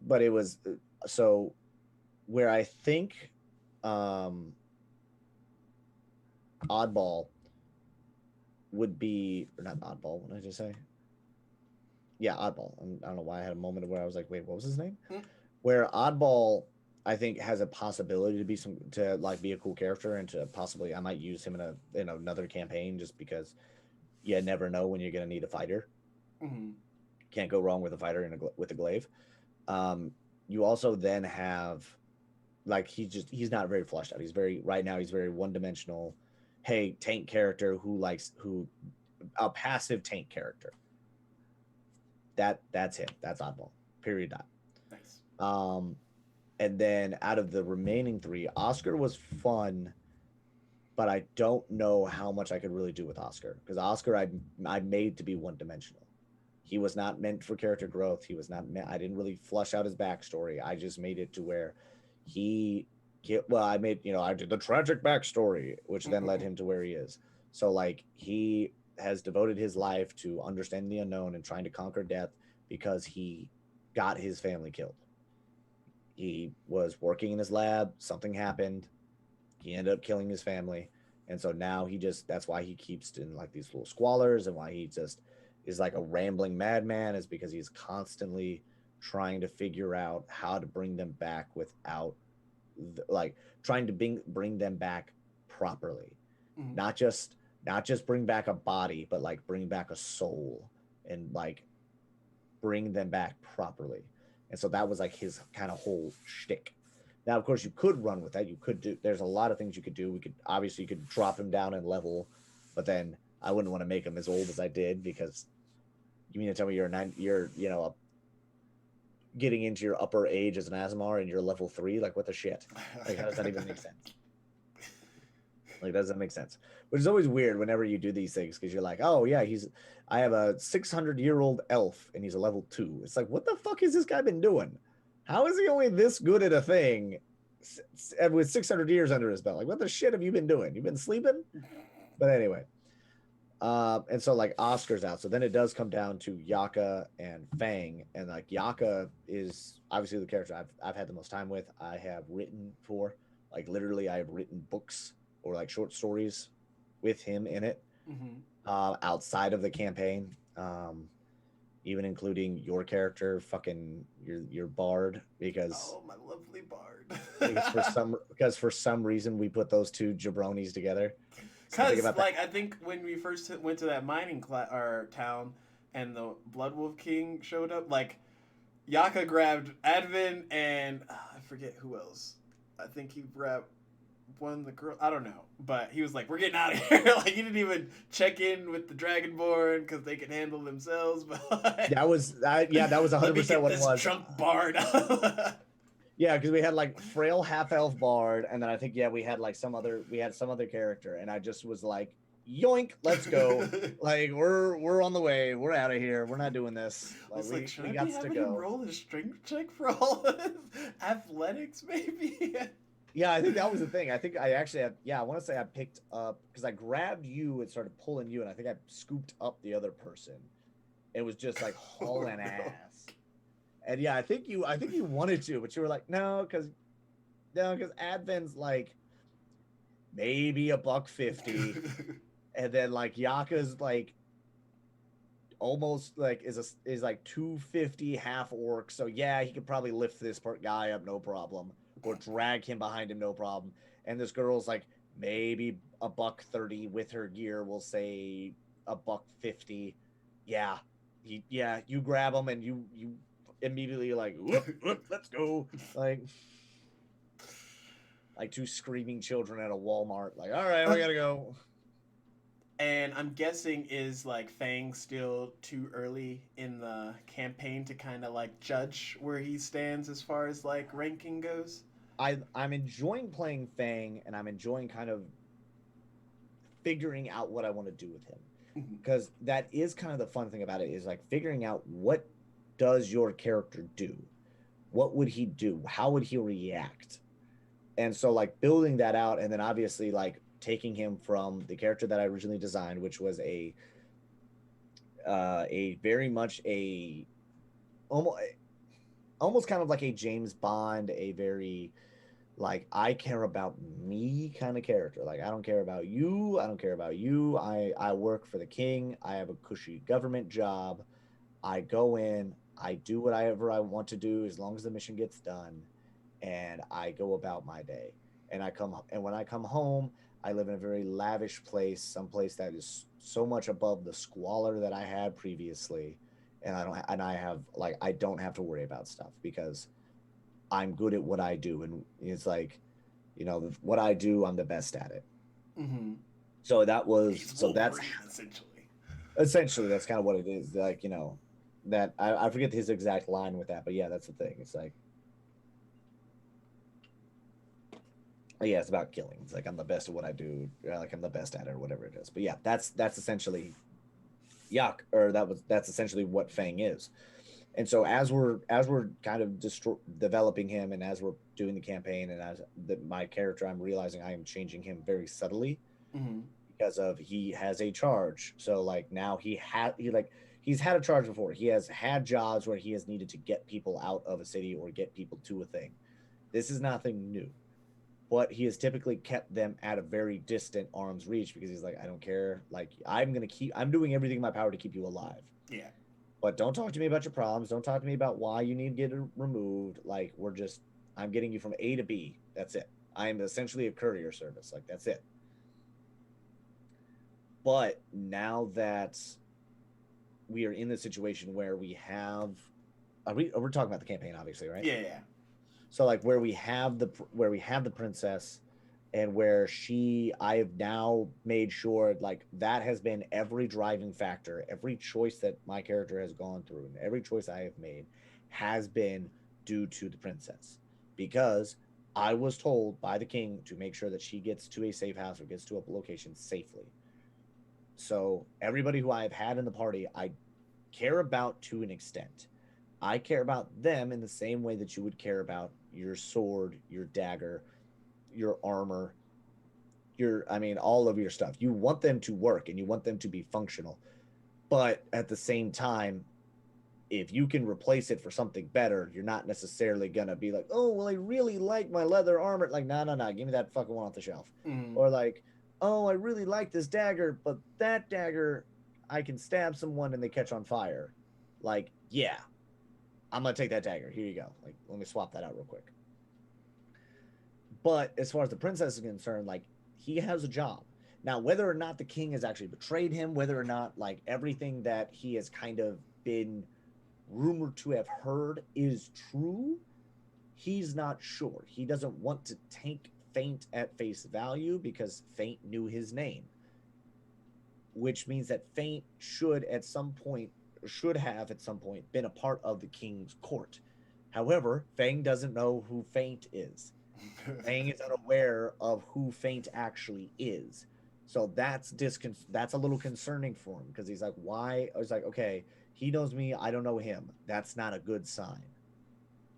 But it was so where I think um, oddball would be, or not oddball. What did I just say? Yeah, oddball. I don't know why I had a moment where I was like, wait, what was his name? Mm. Where oddball I think has a possibility to be a cool character and to possibly I might use him in another campaign just because you never know when you're gonna need a fighter. Mm-hmm. Can't go wrong with a fighter with a glaive. You also then have like he's not very fleshed out. He's very one dimensional. Hey, tank character who a passive tank character. That's him. That's oddball. Period. Dot. Nice. Um, And then out of the remaining three, Oscar was fun, but I don't know how much I could really do with Oscar because Oscar I made to be one dimensional. He was not meant for character growth. He was not meant. I didn't really flush out his backstory. I just made it to where he well, I made, I did the tragic backstory, which then led him to where he is. So like he has devoted his life to understanding the unknown and trying to conquer death because he got his family killed. He was working in his lab, something happened, he ended up killing his family, and so now he just that's why he keeps in like these little squalors, and why he just is like a rambling madman is because he's constantly trying to figure out how to bring them back without like trying to bring them back properly, Mhm. not just bring back a body, but like bring back a soul, and like bring them back properly. And so that was like his kind of whole shtick. Now, of course, you could run with that. You could do. There's a lot of things you could do. We could obviously you could drop him down in level, but then I wouldn't want to make him as old as I did because you mean to tell me you're getting into your upper age as an Asmar and you're level 3? Like what the shit? Like how does that even make sense? Like does that make sense? Which is always weird whenever you do these things because you're like, oh yeah, I have a 600-year-old elf and he's a level 2. It's like what the fuck has this guy been doing? How is he only this good at a thing with 600 years under his belt? Like what the shit have you been doing? You've been sleeping? But anyway, and so like Oscar's out, so then it does come down to Yaka and Fang, and like Yaka is obviously the character I've had the most time with. I have written for like literally I have written books or like short stories with him in it, Mhm. outside of the campaign, even including your character, fucking your bard, Oh, my lovely bard. because for some reason we put those two jabronis together. Something Cause about that. like I think when we first went to that mining or town, and the Blood Wolf King showed up, like Yaka grabbed Advin and I forget who else. I think he grabbed one of the girl. I don't know, but he was like, "We're getting out of here." Like he didn't even check in with the Dragonborn because they can handle themselves. But like, That was let me 100% get what it this was. drunk bard. Yeah, because we had like frail half elf bard, and then I think we had like some other character, and I just was like, yoink, let's go. Like we're on the way. We're out of here. We're not doing this. I Like was like, should we I be got to having him go. roll a strength check for all of his athletics, maybe? Yeah, I think that was the thing. I think I actually had, I want to say I picked up because I grabbed you and started pulling you, and I think I scooped up the other person. It was just like Oh, hauling no. ass. And yeah, I think you wanted to, but you were like, no, because Advin's like maybe a buck 50, and then like Yaka's like almost like is like 250 half orc. So yeah, he could probably lift this part guy up no problem, or drag him behind him no problem. And this girl's like maybe a buck 30 with her gear. We'll say a buck 50. Yeah, you grab him and you immediately like whoop, whoop, let's go, like two screaming children at a Walmart. Like, all right, we gotta go. And I'm guessing is like Fang still too early in the campaign to kind of like judge where he stands as far as like ranking goes. I'm enjoying playing Fang, and I'm enjoying kind of figuring out what I want to do with him, Mhm. because that is kind of the fun thing about it is like figuring out what does your character do, what would he do, how would he react, and so like building that out, and then obviously like taking him from the character that I originally designed, which was a very much a almost almost kind of like a James Bond, a very like I care about me kind of character. Like I don't care about you. I don't care about you. I work for the king. I have a cushy government job. I go in. I do whatever I want to do as long as the mission gets done, and I go about my day. And when I come home, I live in a very lavish place, some place that is so much above the squalor that I had previously, and I don't have to worry about stuff because I'm good at what I do, and it's like, what I do, I'm the best at it. Mm-hmm. So that was He's so that's Wolverine essentially. essentially that's kind of what it is. Like that I forget his exact line with that, but yeah, that's the thing. It's like Yeah, it's about killing. It's like I'm the best at what I do, like I'm the best at it or whatever it is. But yeah, that's essentially Yak, or that's essentially what Fang is. And so as we're kind of developing him, and as we're doing the campaign, and as my character, I'm realizing I am changing him very subtly Mm-hmm. because of he has a charge. So like now he's had a charge before. He has had jobs where he has needed to get people out of a city or get people to a thing. This is nothing new, but he has typically kept them at a very distant arm's reach because he's like, I don't care. Like I'm doing everything in my power to keep you alive. Yeah. But don't talk to me about your problems. Don't talk to me about why you need to get removed. Like I'm getting you from A to B. That's it. I am essentially a courier service. Like that's it. But now that we are in the situation where we have, we're talking about the campaign, obviously, right? Yeah. Yeah. So like where we have the princess, and where I have now made sure like that has been every driving factor, every choice that my character has gone through, and every choice I have made has been due to the princess, because I was told by the king to make sure that she gets to a safe house or gets to a location safely. So everybody who I have had in the party, I care about to an extent. I care about them in the same way that you would care about your sword, your dagger, your armor, I mean, all of your stuff. You want them to work and you want them to be functional. But at the same time, if you can replace it for something better, you're not necessarily going to be like, oh, well, I really like my leather armor. Like, no, no, no, give me that fucking one off the shelf. Mm-hmm. Or like, oh, I really like this dagger, but that dagger, I can stab someone and they catch on fire. Like, yeah, I'm going to take that dagger. Here you go. Like, let me swap that out real quick. But as far as the princess is concerned, like he has a job. Now, whether or not the king has actually betrayed him, whether or not like everything that he has kind of been rumored to have heard is true, he's not sure. He doesn't want to take Faint at face value because Faint knew his name, which means that Faint should have at some point been a part of the king's court. However, Fang doesn't know who Faint is. Fang is unaware of who Faint actually is. So that's a little concerning for him because he's like, why? I was like, okay, he knows me, I don't know him. That's not a good sign.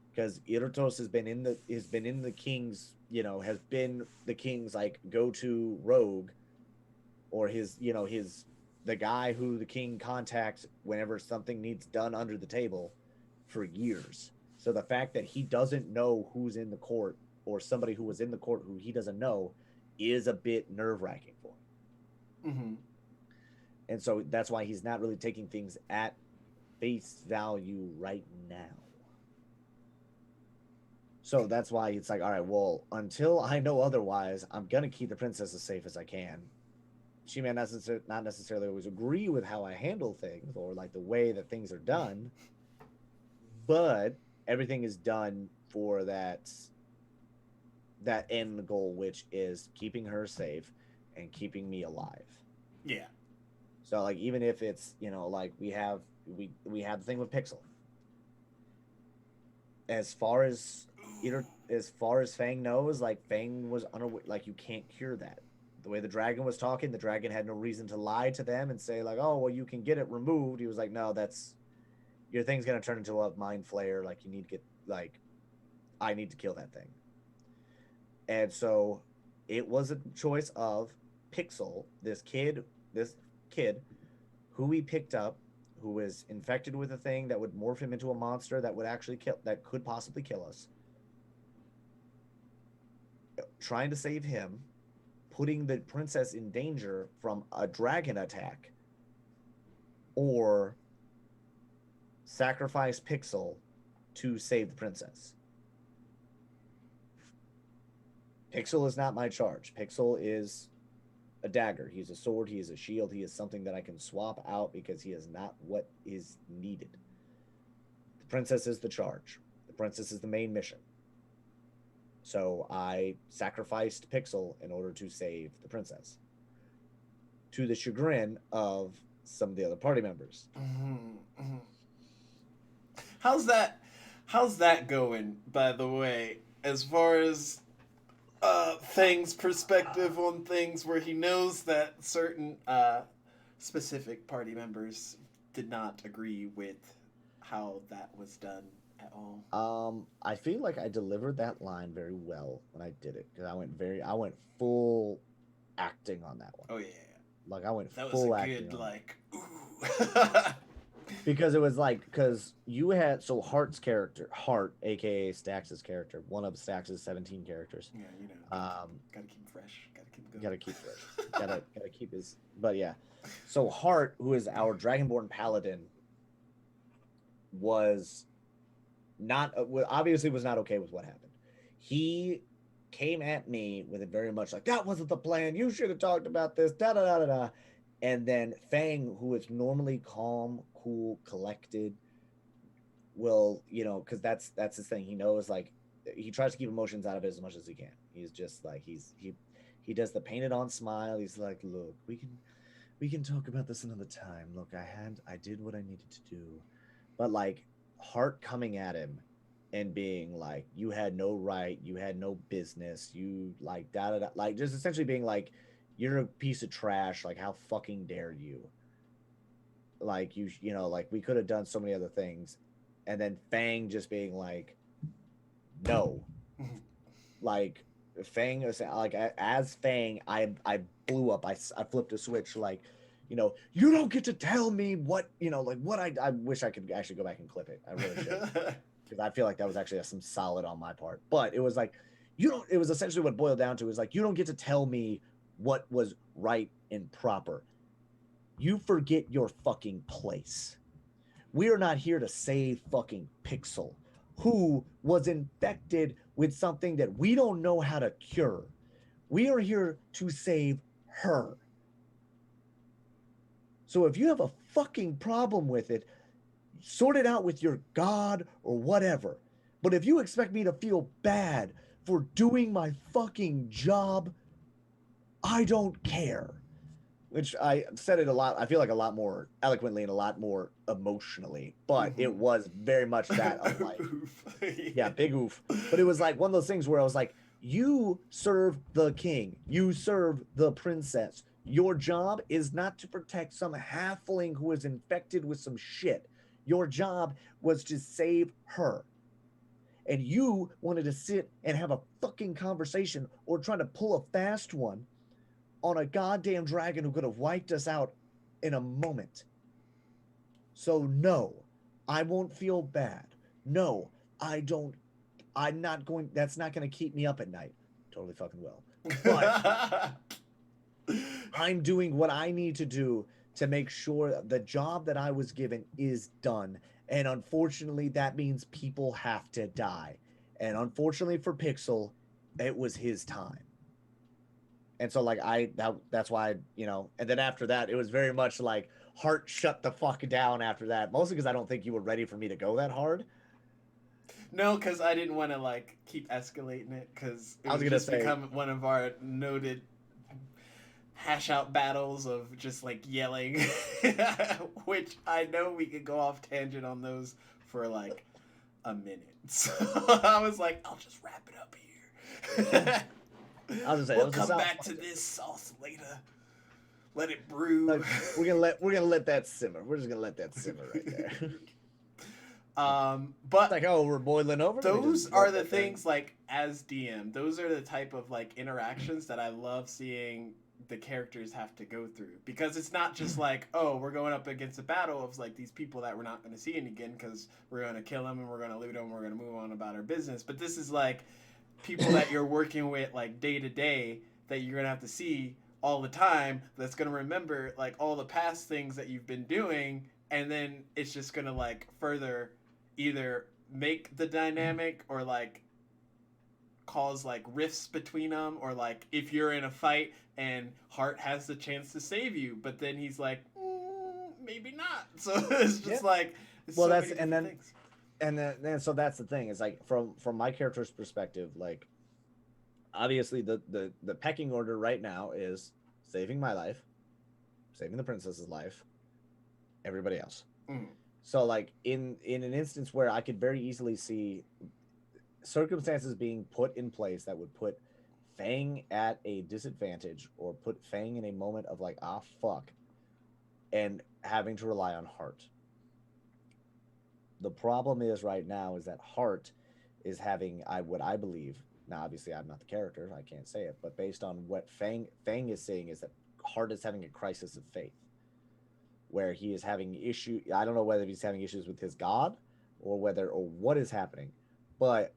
Because Iratos has been in the king's, has been the king's like go-to rogue, or the guy who the king contacts whenever something needs done under the table for years. So the fact that he doesn't know who's in the court, or somebody who was in the court who he doesn't know, is a bit nerve-wracking for him. Mm-hmm. And so that's why he's not really taking things at face value right now. So that's why it's like, all right, well, until I know otherwise, I'm gonna keep the princess as safe as I can. She may not necessarily always agree with how I handle things or like the way that things are done, but everything is done for that end goal, which is keeping her safe and keeping me alive. Yeah. So like even if it's like we have the thing with Pixel. As far as Fang knows, like Fang was unaware, like you can't cure that. The way the dragon was talking, the dragon had no reason to lie to them and say like, oh well, you can get it removed. He was like, no, that's your thing's gonna turn into a mind flayer. Like you need to get like I need to kill that thing. And so it was a choice of Pixel, this kid who we picked up, who was infected with a thing that would morph him into a monster that would actually that could possibly kill us. Trying to save him, putting the princess in danger from a dragon attack, or sacrifice Pixel to save the princess. Pixel is not my charge. Pixel is a dagger. He's a sword. He is a shield. He is something that I can swap out because he is not what is needed. The princess is the charge. The princess is the main mission. So I sacrificed Pixel in order to save the princess, to the chagrin of some of the other party members. Mm-hmm. Mm-hmm. How's that? How's that going? By the way, as far as Fang's perspective on things, where he knows that certain specific party members did not agree with how that was done at all. I feel like I delivered that line very well when I did it because I went full acting on that one. Oh yeah, Like I went that was a full acting good on like. Ooh. because it was like because you had so Hart's character, Hart, aka Stax's character, one of Stax's 17 characters. Yeah, gotta keep him fresh. Gotta keep him going. Gotta keep fresh. Gotta keep his. But yeah, so Hart, who is our Dragonborn paladin, was not obviously was not okay with what happened. He came at me with it very much like that wasn't the plan. You should have talked about this. Da da da da da. And then Fang, who is normally calm, cool, collected, will because that's his thing. He knows like he tries to keep emotions out of it as much as he can. He's just like he does the painted on smile. He's like, look, we can talk about this another time. Look, I did what I needed to do, but like Hart coming at him and being like, you had no right, you had no business, you like da da da, like just essentially being like, you're a piece of trash. Like, how fucking dare you? Like like we could have done so many other things, and then Fang just being like, no, like Fang is like as Fang, I blew up. I flipped a switch. Like, you don't get to tell me what like what I wish I could actually go back and clip it. I really should because I feel like that was actually some solid on my part. But it was like you don't. It was essentially what it boiled down to is like you don't get to tell me what was right and proper. You forget your fucking place. We are not here to save fucking Pixel, who was infected with something that we don't know how to cure. We are here to save her. So if you have a fucking problem with it, sort it out with your God or whatever. But if you expect me to feel bad for doing my fucking job, I don't care. Which I said it a lot. I feel like a lot more eloquently and a lot more emotionally, but it was very much that of like, yeah, big oof. But it was like one of those things where I was like, you serve the king, you serve the princess. Your job is not to protect some halfling who is infected with some shit. Your job was to save her. And you wanted to sit and have a fucking conversation or try to pull a fast one on a goddamn dragon who could have wiped us out in a moment. So no, I won't feel bad. No, I don't. I'm not going. That's not going to keep me up at night. Totally fucking will. But I'm doing what I need to do to make sure the job that I was given is done. And unfortunately, that means people have to die. And unfortunately for Pixel, it was his time. And so like that's why and then after that it was very much like Heart shut the fuck down after that, mostly because I don't think you were ready for me to go that hard. No, because I didn't want to like keep escalating it, because it I was would gonna just say become one of our noted hash out battles of just like yelling, which I know we could go off tangent on those for like a minute. So I was like, I'll just wrap it up here. I was gonna say We'll come back to this sauce later. Let it brew. like, we're gonna let that simmer. We're just gonna let that simmer right there. But it's like, oh, we're boiling over. Those are the things like as DM. Those are the type of like interactions that I love seeing the characters have to go through, because it's not just like, oh, we're going up against a battle of like these people that we're not going to see again because we're going to kill them and we're going to loot them and we're going to move on about our business. But this is like people that you're working with like day to day that you're going to have to see all the time, that's going to remember like all the past things that you've been doing, and then it's just going to like further either make the dynamic or like cause like rifts between them, or like if you're in a fight and Hart has the chance to save you, but then he's like, maybe not. So it's just like well, so that's many things. and then so that's the thing is like from my character's perspective, like obviously the pecking order right now is saving my life, saving the princess's life, everybody else. So like in an instance where I could very easily see circumstances being put in place that would put Fang at a disadvantage or put Fang in a moment of like, ah, fuck, and having to rely on Heart. The problem is right now is that Heart is having what I believe. Now, obviously, I'm not the character, I can't say it, but based on what Fang is saying is that Heart is having a crisis of faith, where he is having issue. I don't know whether he's having issues with his god or what is happening, but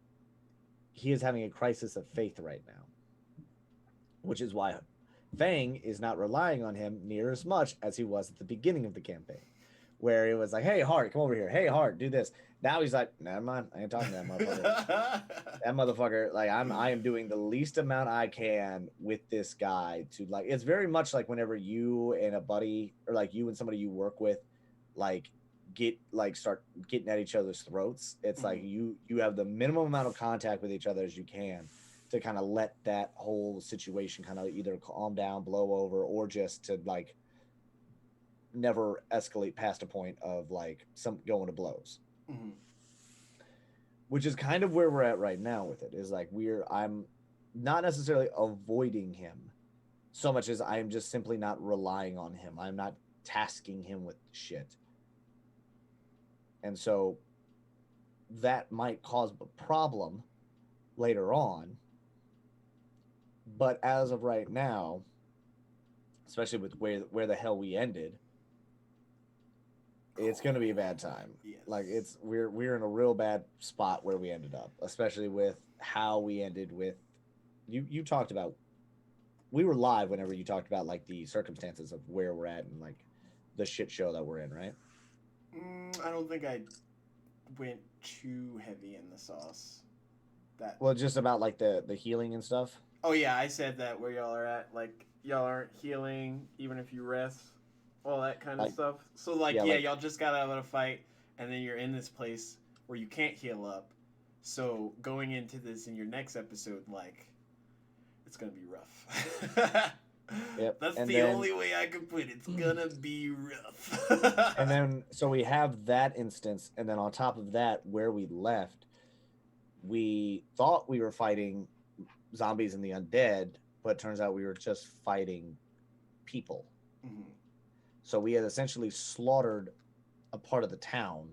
he is having a crisis of faith right now, which is why Fang is not relying on him near as much as he was at the beginning of the campaign, where it was like, "Hey, Hart, come over here. Hey, Hart, do this." Now he's like, "Never mind, I ain't talking to that motherfucker." That motherfucker, like, I am doing the least amount I can with this guy to like. It's very much like whenever you and a buddy, or like you and somebody you work with, like start getting at each other's throats. It's like you have the minimum amount of contact with each other as you can to kind of let that whole situation kind of either calm down, blow over, or just to like never escalate past a point of like some going to blows. Which is kind of where we're at right now with it. Is like I'm not necessarily avoiding him so much as I am just simply not relying on him. I'm not tasking him with shit. And so that might cause a problem later on. But as of right now, especially with where the hell we ended, it's going to be a bad time. Yes. Like we're in a real bad spot where we ended up, especially with how we ended with you talked about. We were live whenever you talked about like the circumstances of where we're at and like the shit show that we're in, right? I don't think I went too heavy in the sauce. Well, just about like the healing and stuff. Oh yeah, I said that where y'all are at, like y'all aren't healing even if you rest, all that kind of stuff. So like y'all just got out of a fight, and then you're in this place where you can't heal up. So going into this in your next episode, like it's gonna be rough. Yep. That's the only way I can put it. It's gonna be rough. And then so we have that instance, and then on top of that, where we left, we thought we were fighting zombies and the undead, but it turns out we were just fighting people. So we had essentially slaughtered a part of the town,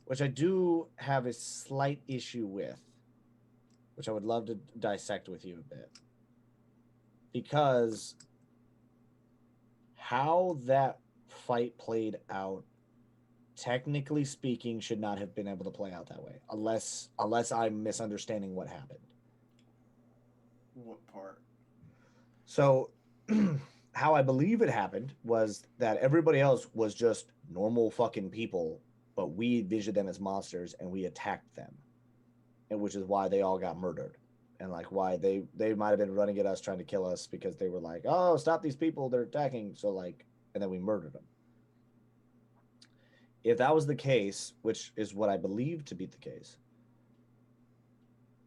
which I do have a slight issue with, which I would love to dissect with you a bit. Because how that fight played out, technically speaking, should not have been able to play out that way, unless I'm misunderstanding what happened. What part? So, how I believe it happened was that everybody else was just normal fucking people, but we envisioned them as monsters and we attacked them, and which is why they all got murdered. And like why they might have been running at us trying to kill us because they were like, oh, stop these people, they're attacking. So like, and then we murdered them. If that was the case, which is what I believe to be the case,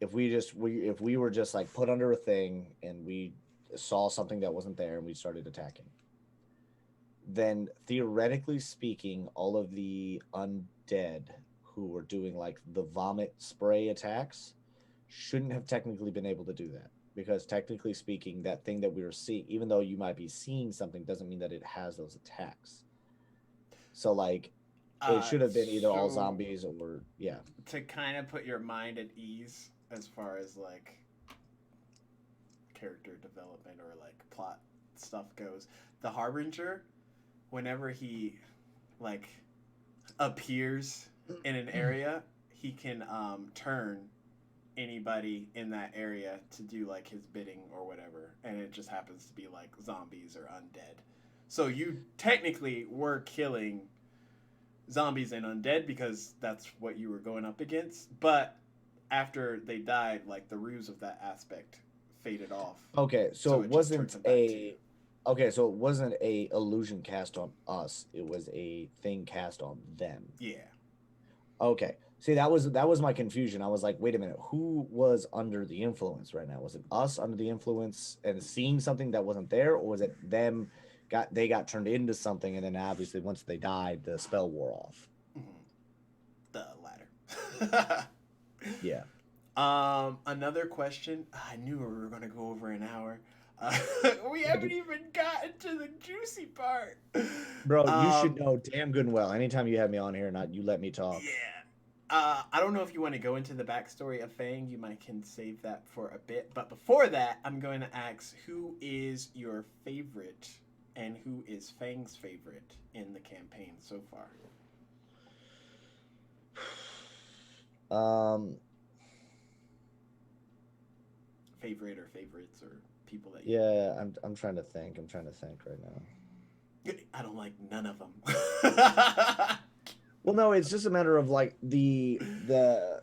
if we were just like put under a thing and we saw something that wasn't there and we started attacking, then theoretically speaking, all of the undead who were doing like the vomit spray attacks shouldn't have technically been able to do that, because technically speaking, that thing that we were seeing, even though you might be seeing something, doesn't mean that it has those attacks. So like it should have been either all zombies or to kind of put your mind at ease as far as like character development or like plot stuff goes. The Harbinger, whenever he like appears in an area, he can turn anybody in that area to do like his bidding or whatever, and it just happens to be like zombies or undead. So you technically were killing zombies and undead because that's what you were going up against, but after they died, like the ruse of that aspect faded off. Okay, so it wasn't a illusion cast on us, it was a thing cast on them. Yeah. Okay. See, that was my confusion. I was like, wait a minute, who was under the influence right now? Was it us under the influence and seeing something that wasn't there, or was it them got turned into something, and then obviously once they died, the spell wore off? The latter. Yeah. Another question. I knew we were gonna go over an hour. Uh, we Yeah, haven't even gotten to the juicy part. bro, you should Um, know damn good and well. Anytime you have me on here, not you let me talk. yeah. I don't know if you want to go into the backstory of Fang. You might can save that for a bit. But before that, I'm going to ask who is your favorite and who is Fang's favorite in the campaign so far. Um, Favorite or favorites or people that you. yeah, I'm trying to think. I'm trying to think right now. I don't like none of them. Well, no, it's just a matter of like The lack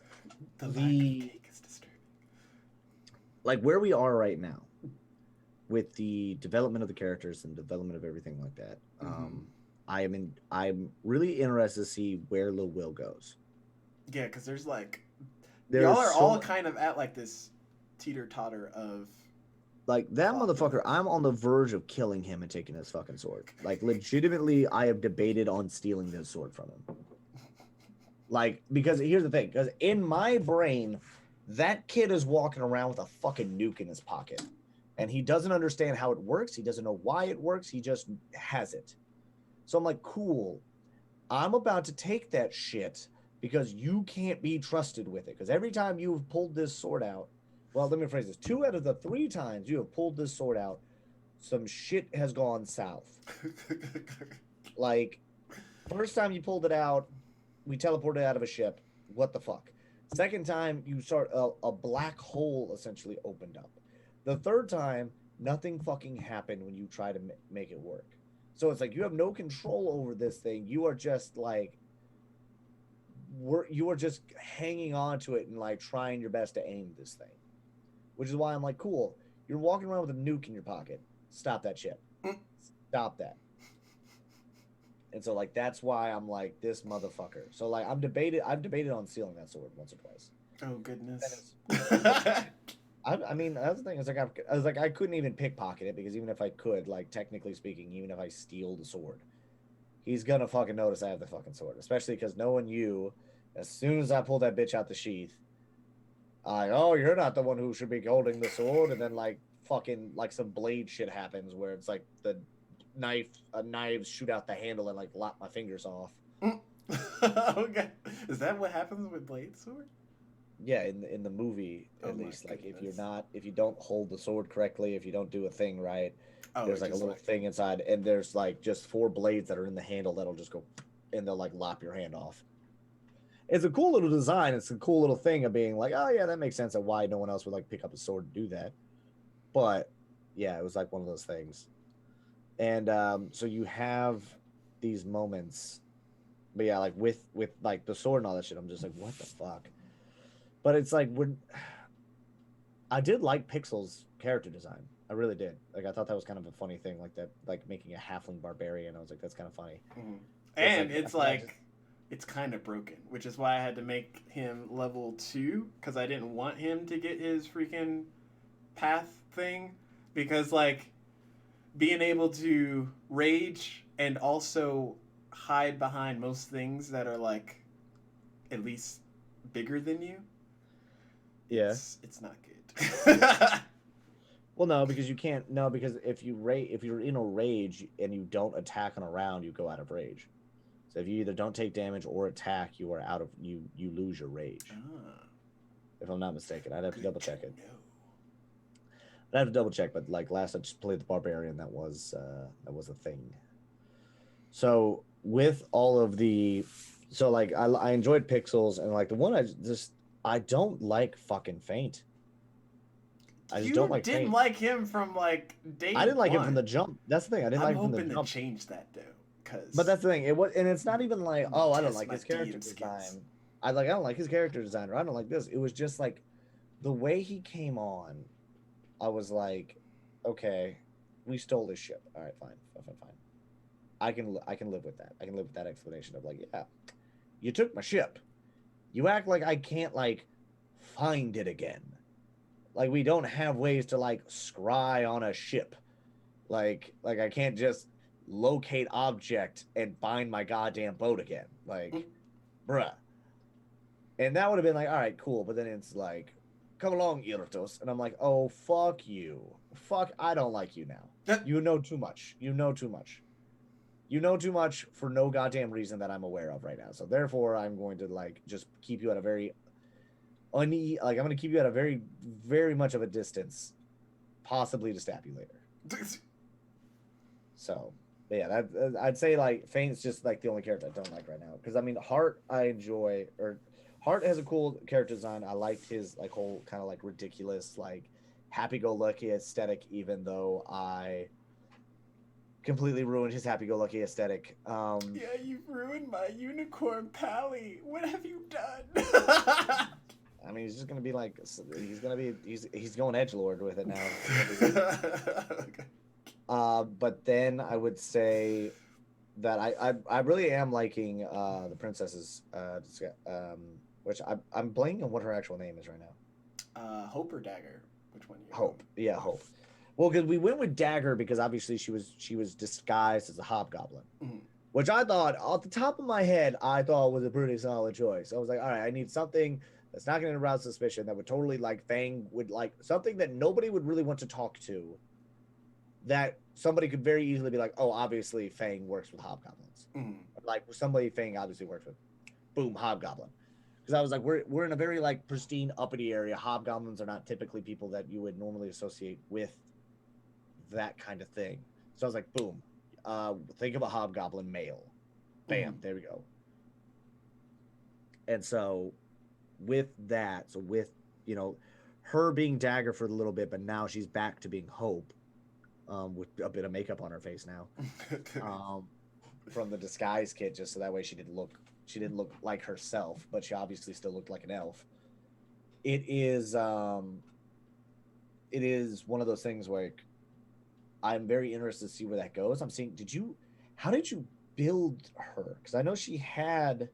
of the cake is disturbing. like where we are right now with the development of the characters and development of everything like that. I'm really interested to see where Lil Will goes. Yeah, because there's like y'all There's are so all much, kind of at like this teeter totter of like that plot motherfucker. development. I'm on the verge of killing him and taking his fucking sword. Like legitimately, I have debated on stealing this sword from him. Like because here's the thing, because in my brain, that kid is walking around with a fucking nuke in his pocket, and he doesn't understand how it works. He doesn't know why it works. He just has it. So I'm like, cool. I'm about to take that shit because you can't be trusted with it. Because every time you've pulled this sword out, well, let me phrase this: 2 out of the 3 times you have pulled this sword out, some shit has gone south. Like, first time you pulled it out, we teleported out of a ship. What the fuck? Second time, you start a black hole essentially opened up. The third time, nothing fucking happened when you try to make it work. So it's like you have no control over this thing. You are just like you are just hanging on to it and like trying your best to aim this thing. Which is why I'm like, cool. You're walking around with a nuke in your pocket. Stop that shit. Stop that. And so like that's why I'm like this motherfucker. So like I've debated on stealing that sword once or twice. Oh goodness. I mean that's the thing. It's like I was like I couldn't even pickpocket it because even if I could, like technically speaking, even if I steal the sword, he's gonna fucking notice I have the fucking sword. Especially because knowing you, as soon as I pull that bitch out the sheath, oh you're not the one who should be holding the sword, and then like fucking like some blade shit happens where it's like the knives shoot out the handle and like lop my fingers off. Okay. Is that what happens with Blade Sword? Yeah, in the movie Oh at my least, like goodness. if you don't hold the sword correctly, if you don't do a thing right, Oh, there's it like a just little like thing inside, and there's like just 4 blades that are in the handle that'll just go, and they'll like lop your hand off. It's a cool little design. It's a cool little thing of being like, oh yeah, that makes sense of why no one else would like pick up a sword and do that. But yeah, it was like one of those things. And so you have these moments, but yeah, like with like the sword and all that shit, I'm just like, what the fuck? But it's like when I did like Pixel's character design. I really did. Like I thought that was kind of a funny thing, like that, like making a halfling barbarian. I was like, that's kind of funny. mhm. It's And like it's I just, like it's kind of broken, which is why I had to make him level 2 cuz I didn't want him to get his freaking path thing because like being able to rage and also hide behind most things that are like at least bigger than you, yeah. it's not good. Well, no, because you can't. No, because if you're in a rage and you don't attack on a round, you go out of rage. So if you either don't take damage or attack, you are out of you lose your rage. Ah, If I'm not mistaken, I'd have to good double to check it. know. I'd have to double check, but like last I just played the barbarian, that was a thing. So with all of the, so like I enjoyed Pixels and like the one I don't like fucking Faint. I just don't You like didn't Faint. like him from like I day didn't like him from one. the jump. That's the thing. I didn't I'm like him from the hoping to jump. change that though, But because that's the thing. It was, and it's not even like, I'm gonna oh, I don't test like my his character DM skills. design. I don't like his character design, or I don't like this. It was just like the way he came on. I was like, okay, we stole this ship. All right, fine, fine, fine, fine. I can live with that. I can live with that explanation of like, yeah, you took my ship. You act like I can't like find it again. Like we don't have ways to like scry on a ship. Like I can't just locate object and find my goddamn boat again. Like, bruh. And that would have been like, all right, cool. But then it's like, come along, Irtos. And I'm like, oh, fuck you. Fuck, I don't like you now. You know too much. You know too much. You know too much for no goddamn reason that I'm aware of right now. So therefore, I'm going to like just keep you at a very I'm going to keep you at a very, very much of a distance, possibly to stab you later. So, but yeah, that I'd say like Fane's just like the only character I don't like right now. Because I mean, Hart I enjoy, or Hart has a cool character design. I liked his like whole kind of like ridiculous, like happy-go-lucky aesthetic, even though I completely ruined his happy-go-lucky aesthetic. Yeah, you've ruined my unicorn pally. What have you done? I mean, he's just gonna be like, he's going edgelord with it now. Okay. But then I would say that I really am liking the princess's which I'm blanking on what her actual name is right now. Hope or Dagger? Which one? Hope. Yeah, Hope. Well, because we went with Dagger because obviously she was disguised as a hobgoblin, which I thought off the top of my head I thought was a pretty solid choice. I was like, all right, I need something that's not going to arouse suspicion, that would totally like Fang would like, something that nobody would really want to talk to, that somebody could very easily be like, oh, obviously Fang works with hobgoblins. Like somebody Fang obviously works with. Boom, hobgoblin. Because I was like, we're in a very like pristine uppity area. Hobgoblins are not typically people that you would normally associate with that kind of thing. So I was like, boom, think of a hobgoblin male. Bam, there we go. And so with that, so with, you know, her being Dagger for a little bit, but now she's back to being Hope, with a bit of makeup on her face now, from the disguise kit, just so that way she didn't look like herself, but she obviously still looked like an elf. It is one of those things where I'm very interested to see where that goes. I'm seeing, how did you build her? Because I know she had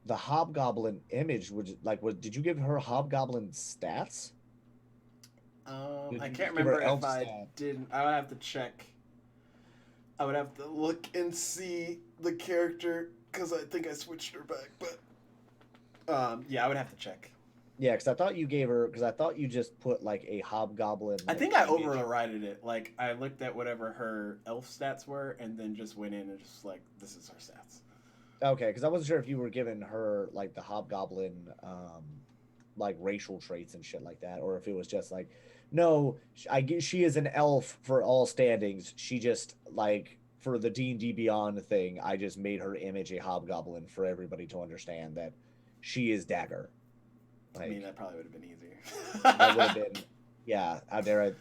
the hobgoblin image, which did you give her hobgoblin stats? I can't remember if I didn't. I would have to check. I would have to look and see the character because I think I switched her back. But yeah, I would have to check. Yeah, because I thought you gave her, because I thought you just put like a hobgoblin. I think I overrided it. Like I looked at whatever her elf stats were, and then just went in and just like, this is her stats. Okay, because I wasn't sure if you were giving her like the hobgoblin, like racial traits and shit like that, or if it was just like, no, she is an elf for all standings. She just like for the D&D Beyond thing, I just made her image a hobgoblin for everybody to understand that she is Dagger. Like, I mean, that probably would have been easier. That would have been, yeah. How dare I,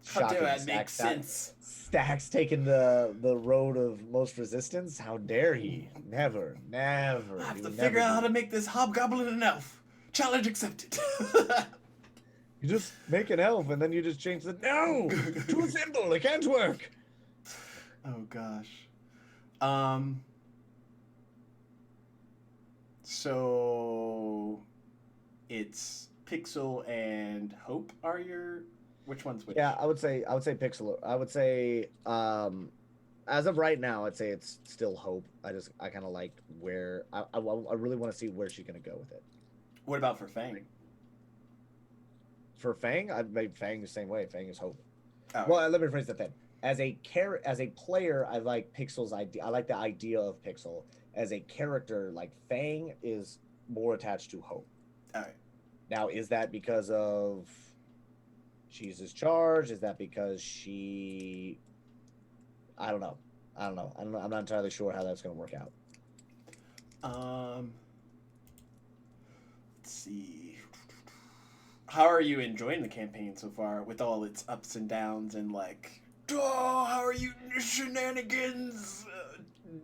how dare that make sense? Stacks taking the road of most resistance. How dare he? Never. I have to figure out how to make this hobgoblin an elf. Challenge accepted. You just make an elf and then you just change the too simple. It can't work. Oh gosh. So it's Pixel and Hope are your, which one's which? Yeah, I would say Pixel. I would say as of right now, I'd say it's still Hope. I kind of like where I really want to see where she's gonna go with it. What about for Fang? For Fang, I'd make Fang the same way. Fang is Hope. Oh, well, let me rephrase that then. As a player, I like Pixel's idea. I like the idea of Pixel. As a character, like Fang is more attached to Hope. All right. Now, is that because of she's his charge? Is that because she? I don't know. I'm not entirely sure how that's going to work out. Let's see. How are you enjoying the campaign so far with all its ups and downs and like, oh, how are you shenanigans?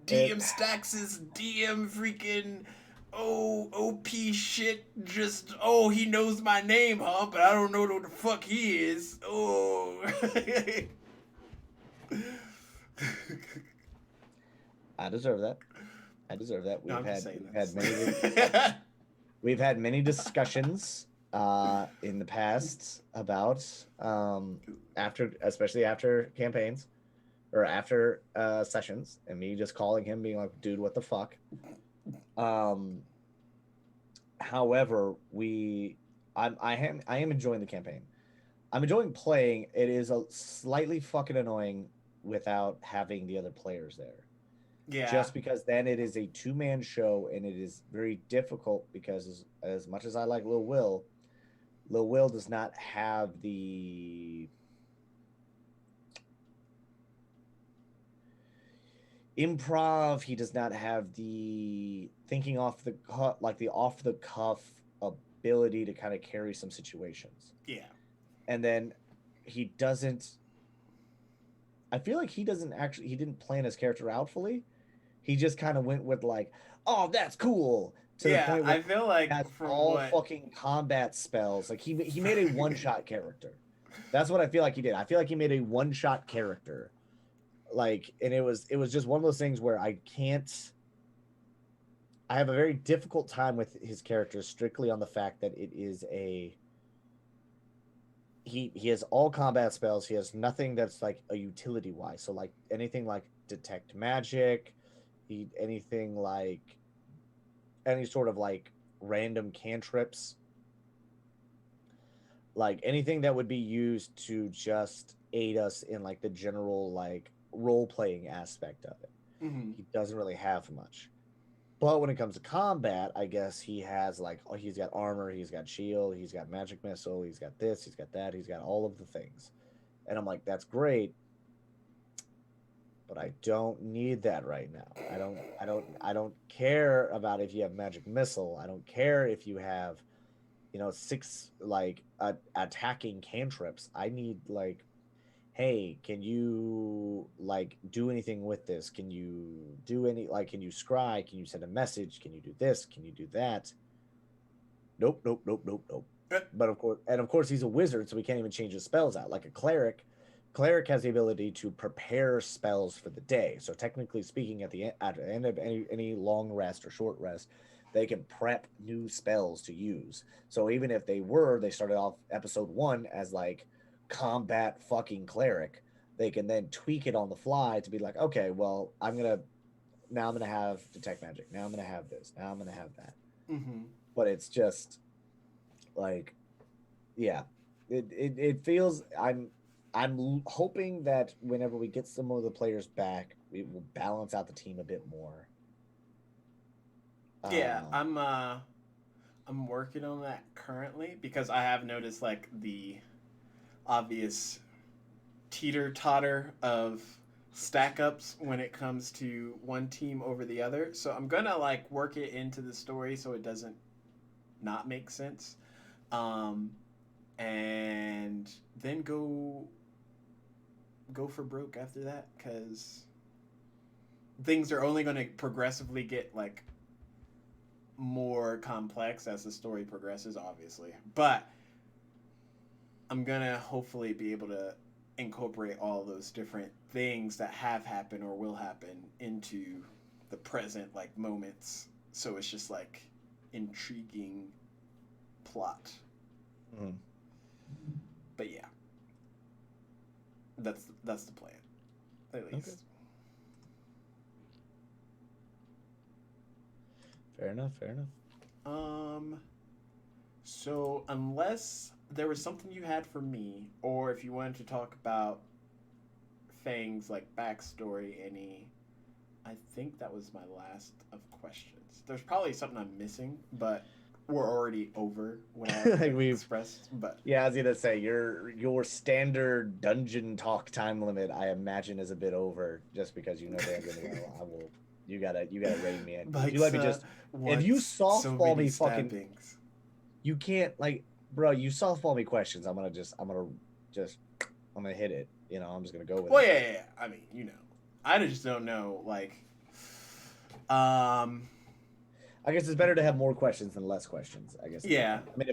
DM Stacks' DM freaking OP shit. Just, oh, he knows my name, huh? But I don't know what the fuck he is. Oh. I deserve that. We've had many discussions in the past about especially after campaigns or after sessions, and me just calling him being like, dude, what the fuck. However, we I am enjoying the campaign. I'm enjoying playing. It is a slightly fucking annoying without having the other players there. Yeah. Just because then it is a two-man show and it is very difficult because as much as I like Lil Will does not have the improv. He does not have the thinking off the cuff, like the off the cuff ability to kind of carry some situations. Yeah. And then he doesn't. I feel like he didn't plan his character out fully. He just kind of went with like, oh, that's cool, to the Yeah, point where I feel he like has from all what fucking combat spells. Like he made a one shot character. That's what I feel like he did. I feel like he made a one shot character. Like, and it was just one of those things where I can't. I have a very difficult time with his character strictly on the fact that it is a he has all combat spells. He has nothing that's like a utility wise. So like anything like detect magic, anything like any sort of like random cantrips, like anything that would be used to just aid us in like the general like role playing aspect of it. Mhm. He doesn't really have much. But when it comes to combat, I guess he has like, oh, he's got armor, he's got shield, he's got magic missile, he's got this, he's got that, he's got all of the things. And I'm like, that's great, but I don't need that right now. I don't care about if you have magic missile. I don't care if you have, six like attacking cantrips. I need like, hey, can you like do anything with this? Can you do any like can you scry? Can you send a message? Can you do this? Can you do that? Nope, nope, nope, nope, nope. But of course he's a wizard, so he can't even change his spells out. Like a cleric has the ability to prepare spells for the day. So technically speaking, at the end of any long rest or short rest, they can prep new spells to use. So even if they started off episode one as like combat fucking cleric, they can then tweak it on the fly to be like, okay, well, I'm gonna have detect magic. Now I'm gonna have this. Now I'm gonna have that. Mhm. But it's just like, yeah, it feels. I'm hoping that whenever we get some of the players back, we will balance out the team a bit more. Yeah, Um, I'm working on that currently because I have noticed like the obvious teeter totter of stack ups when it comes to one team over the other. So I'm gonna like work it into the story so it doesn't not make sense. Um, and then go for broke after that because things are only going to progressively get like more complex as the story progresses, obviously. But I'm gonna hopefully be able to incorporate all those different things that have happened or will happen into the present like moments. So it's just like intriguing plot. mhm. But yeah, that's the plan, at Okay, least. fair enough, fair enough. Um, so unless there was something you had for me, or if you wanted to talk about things like backstory, I think that was my last of questions. There's probably something I'm missing, but we're already over what I Like we've expressed. But Yeah, I was gonna say your standard dungeon talk time limit, I imagine, is a bit over just because you know damn good and well I will. You gotta rein me in. If you let Mike's me just, if you wants so softball many me fucking, stabbings. you can't like, bro. You softball me questions. Just, I'm gonna hit it. I'm just gonna go with Well, it. yeah. I mean, I just don't know. Like, um, I guess it's better to have more questions than less questions. I guess at that yeah. point. I mean,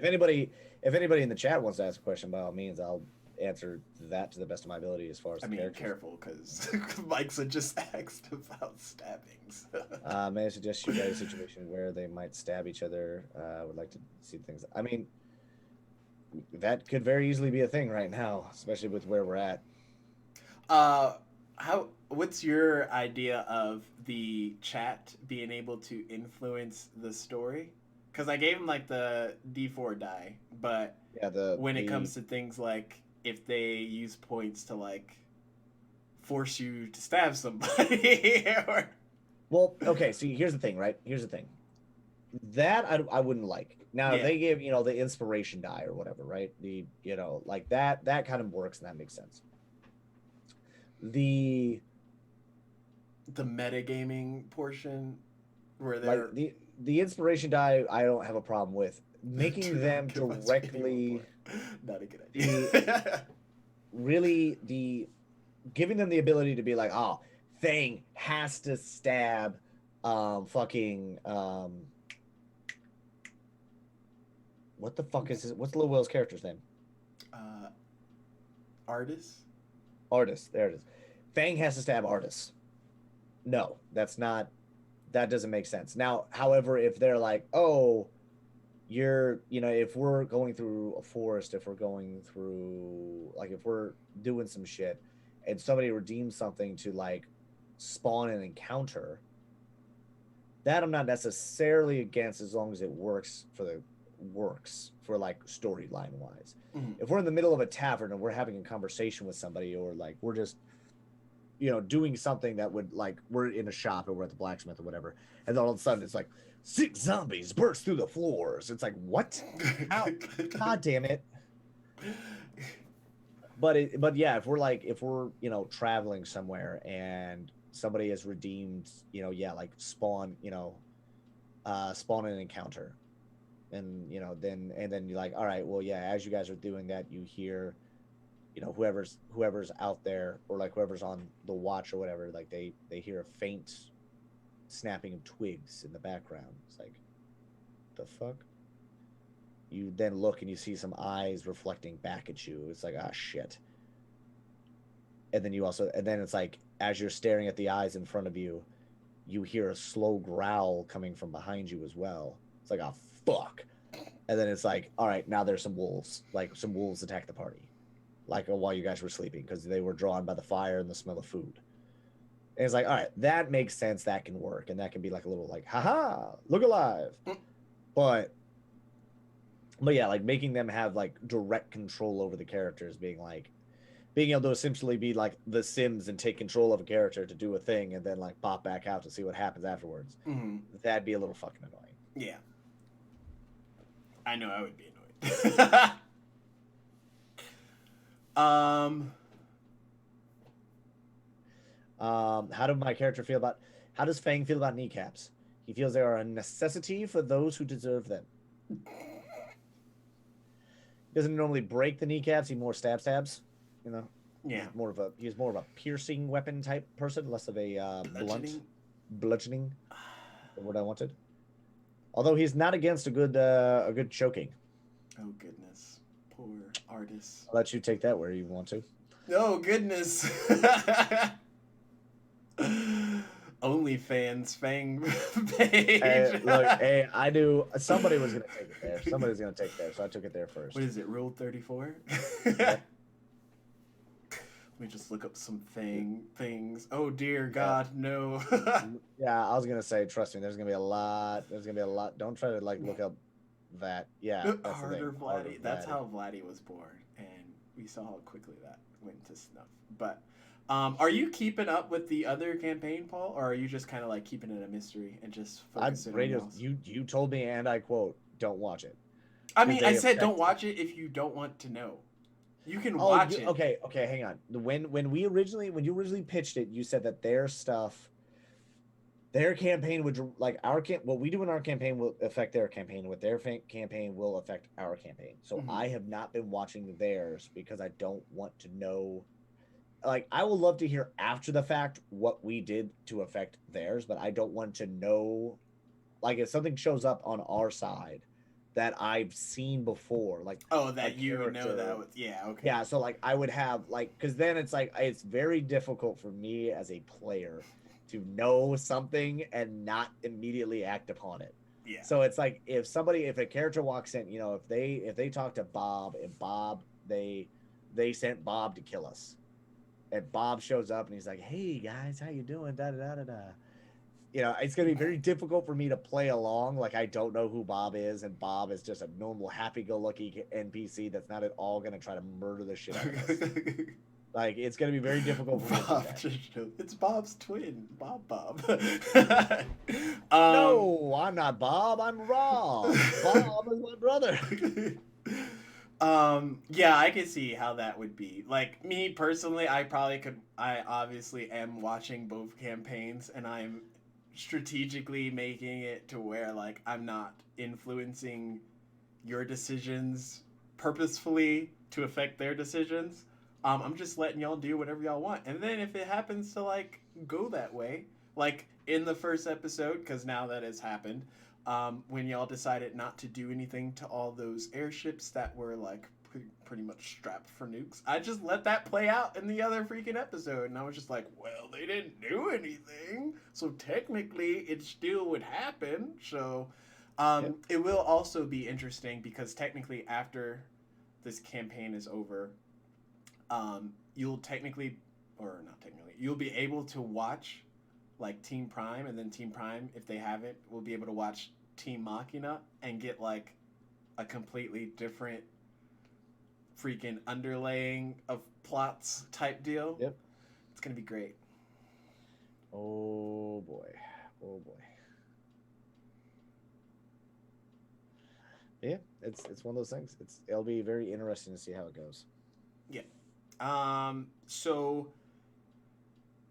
if anybody in the chat wants to ask a question, by all means, I'll answer that to the best of my ability as far as I the mean, characters. careful, because Mike's had just asked about stabbings. May I suggest you guys a situation where they might stab each other? I would like to see things. I mean, that could very easily be a thing right now, especially with where we're at. uh, What's your idea of the chat being able to influence the story? because I gave him like the D4 die, but Yeah, when it comes to things like if they use points to like force you to stab somebody, or well, okay. So here's the thing, right? Here's the thing. That I wouldn't like. Now, if yeah, they give the inspiration die or whatever, right? The like that kind of works and that makes sense. The the metagaming portion where like they're the inspiration die, I don't have a problem with making do them not give us any more directly. point. Not a good The idea. really the giving them the ability to be like, oh, Thing has to stab, fucking what the fuck is his, what's Lil Will's character's name? uh, Artist. Artist. There it is. Fang has to stab Artist. No, that's not. That doesn't make sense. Now, however, if they're like, oh, if we're going through a forest, if we're going through, like, if we're doing some shit, and somebody redeems something to like spawn an encounter, that I'm not necessarily against as long as it works for like storyline wise. Mm-hmm. If we're in the middle of a tavern and we're having a conversation with somebody, or like we're just doing something that would, like, we're in a shop or we're at the blacksmith or whatever, and then all of a sudden it's like 6 zombies burst through the floors. It's like, what? How? God damn it. But yeah, if we're traveling somewhere and somebody has redeemed, like spawn an encounter, and then you're like, all right, well, yeah, as you guys are doing that, you hear whoever's out there, or like whoever's on the watch or whatever, like they hear a faint snapping of twigs in the background. It's like, the fuck. You then look and you see some eyes reflecting back at you. It's like, ah, shit. And then it's like, as you're staring at the eyes in front of you, you hear a slow growl coming from behind you as well. It's like, oh, fuck. And then it's like, all right, now there's some wolves. Like, some wolves attack the party, like, while you guys were sleeping, because they were drawn by the fire and the smell of food. And it's like, all right, that makes sense. That can work, and that can be like a little like, haha, look alive. But yeah, like making them have like direct control over the characters, being able to essentially be like the Sims and take control of a character to do a thing and then like pop back out to see what happens afterwards. Mm-hmm. That'd be a little fucking annoying. Yeah, I know I would be annoyed. How does Fang feel about kneecaps? He feels they are a necessity for those who deserve them. He doesn't normally break the kneecaps, he more stabs. Yeah. He's more of a piercing weapon type person, less of a bludgeoning. The word I wanted. Although he's not against a good choking. Oh goodness, poor Artist. I'll let you take that where you want to. Oh goodness. OnlyFans Fang page. Hey, look, hey, I knew somebody was gonna take it there. Somebody's gonna take it there, so I took it there first. What is it? Rule 34. Let me just look up some things. Oh dear God, no. Yeah, I was gonna say, trust me, there's gonna be a lot. Don't try to like look up that. Yeah, that's Harder the thing. Vladdy. That's how Vladdy was born, and we saw how quickly that went to snuff. But are you keeping up with the other campaign, Paul, or are you just kind of like keeping it a mystery and just focusing on else? You told me, and I quote, don't watch it. I mean, I said don't watch it if you don't want to know. You can watch it. Okay, hang on. When you originally pitched it, you said that their campaign would, like, what we do in our campaign will affect their campaign. What their campaign will affect our campaign. So I have not been watching theirs because I don't want to know. Like, I will love to hear after the fact what we did to affect theirs, but I don't want to know. Like, if something shows up on our side that I've seen before, like, that you would know that was, okay. Yeah, so like I would have, like, because then it's like it's very difficult for me as a player to know something and not immediately act upon it. Yeah. So it's like if a character walks in, if they talk to Bob, and Bob they sent Bob to kill us, and Bob shows up and he's like, "Hey guys, how you doing?" Da da da da da. it's going to be very difficult for me to play along. Like, I don't know who Bob is, and Bob is just a normal, happy-go-lucky NPC that's not at all going to try to murder the shit out of us. Like, it's going to be very difficult for me to do that. It's Bob's twin, Bob. No, I'm not Bob. I'm Rob. Bob is my brother. Yeah, I can see how that would be. Like me personally, I obviously am watching both campaigns, and I'm strategically making it to where like I'm not influencing your decisions purposefully to affect their decisions. I'm just letting y'all do whatever y'all want, and then if it happens to like go that way, like in the first episode, because now that has happened, when y'all decided not to do anything to all those airships that were like pretty much strapped for nukes, I just let that play out in the other freaking episode, and I was just like, well, they didn't do anything, so technically it still would happen. So it will also be interesting because technically after this campaign is over, you'll technically, or not technically, you'll be able to watch like Team Prime, and then Team Prime, if they haven't, will be able to watch Team Machina and get like a completely different freaking underlaying of plots type deal. Yep. It's gonna be great. Oh boy. Oh boy. Yeah, it's one of those things. It'll be very interesting to see how it goes. Yeah. So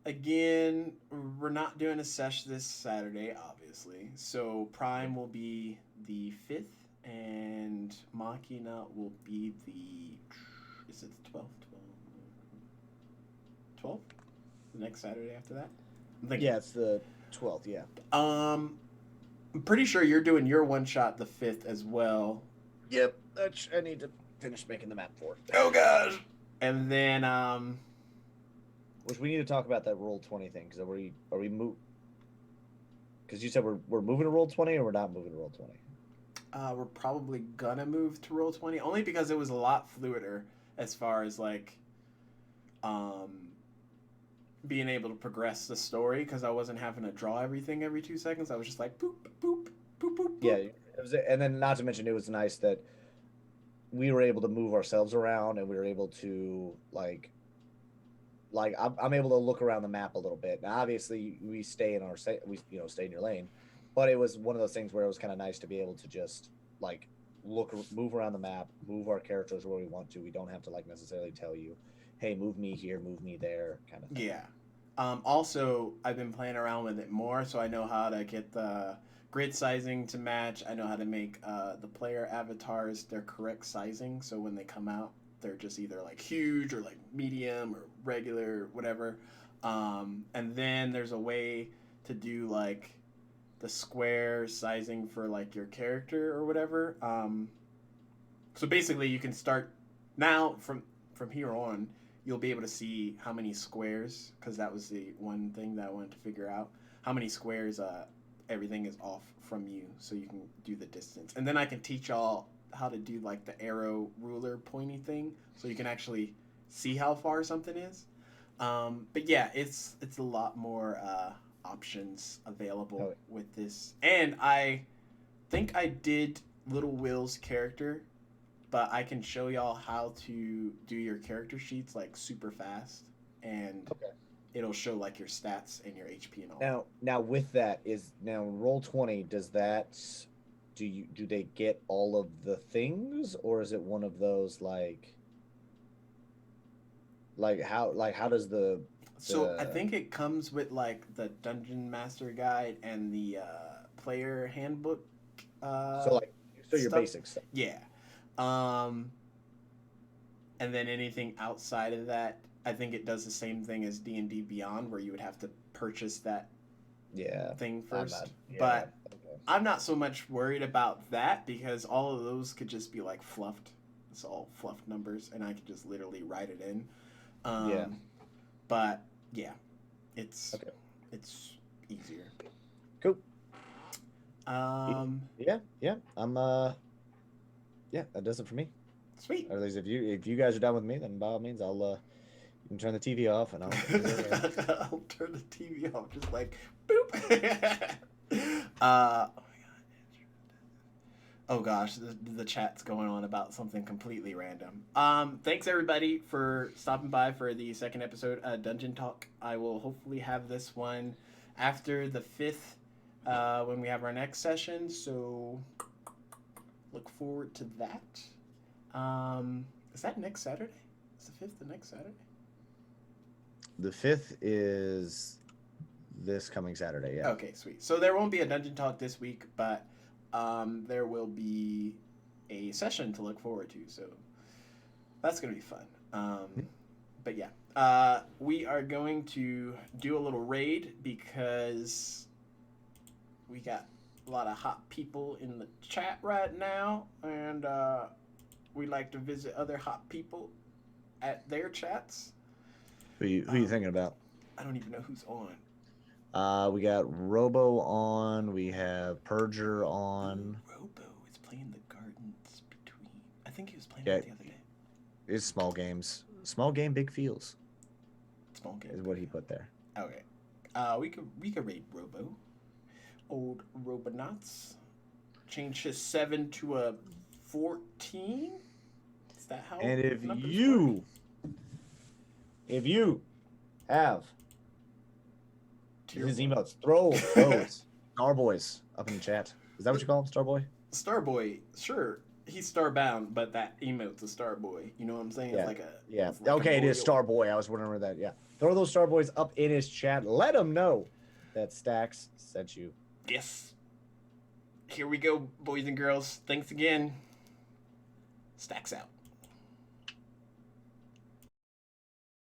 again, we're not doing a sesh this Saturday, obviously. So Prime will be the 5th, and Machina will be the. Is it the 12th? 12th? The next Saturday after that? Yeah, it's the 12th, yeah. I'm pretty sure you're doing your one shot the 5th as well. Yep, I need to finish making the map for it. Oh gosh! And then which we need to talk about that Roll20 thing, because are we move? Because you said we're moving to Roll20, or we're not moving to Roll20? We're probably gonna move to Roll20 only because it was a lot fluider as far as like being able to progress the story, because I wasn't having to draw everything every 2 seconds. I was just like boop boop boop boop. boop. Yeah, it was, and then not to mention it was nice that we were able to move ourselves around, and we were able to like I'm able to look around the map a little bit. Now, obviously, we stay in stay in your lane, but it was one of those things where it was kind of nice to be able to just like move around the map, move our characters where we want to. We don't have to like necessarily tell you, hey, move me here, move me there, kind of thing. Yeah. Also, I've been playing around with it more, so I know how to get the grid sizing to match. I know how to make the player avatars their correct sizing, so when they come out, they're just either like huge or like medium or regular, whatever. And then there's a way to do like the square sizing for like your character or whatever. So basically, you can start now from here on. You'll be able to see how many squares, because that was the one thing that I wanted to figure out. How many squares everything is off from you, so you can do the distance. And then I can teach y'all how to do like the arrow ruler pointy thing, so you can actually see how far something is. But yeah, it's a lot more options available with this. And I think I did Little Will's character, but I can show y'all how to do your character sheets like super fast, and it'll show like your stats and your HP and all. Now with that is Roll20. Does that do they get all of the things, or is it one of those like how does the So I think it comes with like the Dungeon Master Guide and the player handbook. So your basic stuff. Yeah. And then anything outside of that, I think it does the same thing as D&D Beyond, where you would have to purchase that thing first. But I'm not so much worried about that, because all of those could just be like fluffed. It's all fluffed numbers, and I could just literally write it in. But yeah, it's easier. Cool. I'm that does it for me. Sweet. Or at least if you guys are done with me, then by all means, I'll You turn the TV off, and I'll. I'll turn the TV off, just like boop. uh, oh gosh, the chat's going on about something completely random. Thanks everybody for stopping by for the second episode of Dungeon Talk. I will hopefully have this one after the 5th when we have our next session. So look forward to that. Is that next Saturday? Is the 5th the next Saturday? The 5th is this coming Saturday, yeah. Okay, sweet. So there won't be a Dungeon Talk this week, but there will be a session to look forward to. So that's going to be fun. But yeah, we are going to do a little raid because we got a lot of hot people in the chat right now, and we like to visit other hot people at their chats. Who you thinking about? I don't even know who's on. We got Robo on. We have Purger on. Ooh, Robo is playing the Gardens Between. I think he was playing Yeah, it the other day. It's small games. Small game, big feels. Small game is what he put there. Okay. We could raid Robo. Old Robonauts. Change his 7 to a 14. Is that how? And if numbers you have Tier his 1. emotes, throw those Starboys up in the chat. Is that what you call him, Starboy? Starboy, sure. He's starbound, but that emote's a Starboy. You know what I'm saying? Yeah. It's like a Yeah. it's like Okay, a it is royal. Starboy. I was wondering where that. Yeah. Throw those Starboys up in his chat. Let him know that Stacks sent you. Yes. Here we go, boys and girls. Thanks again. Stacks out.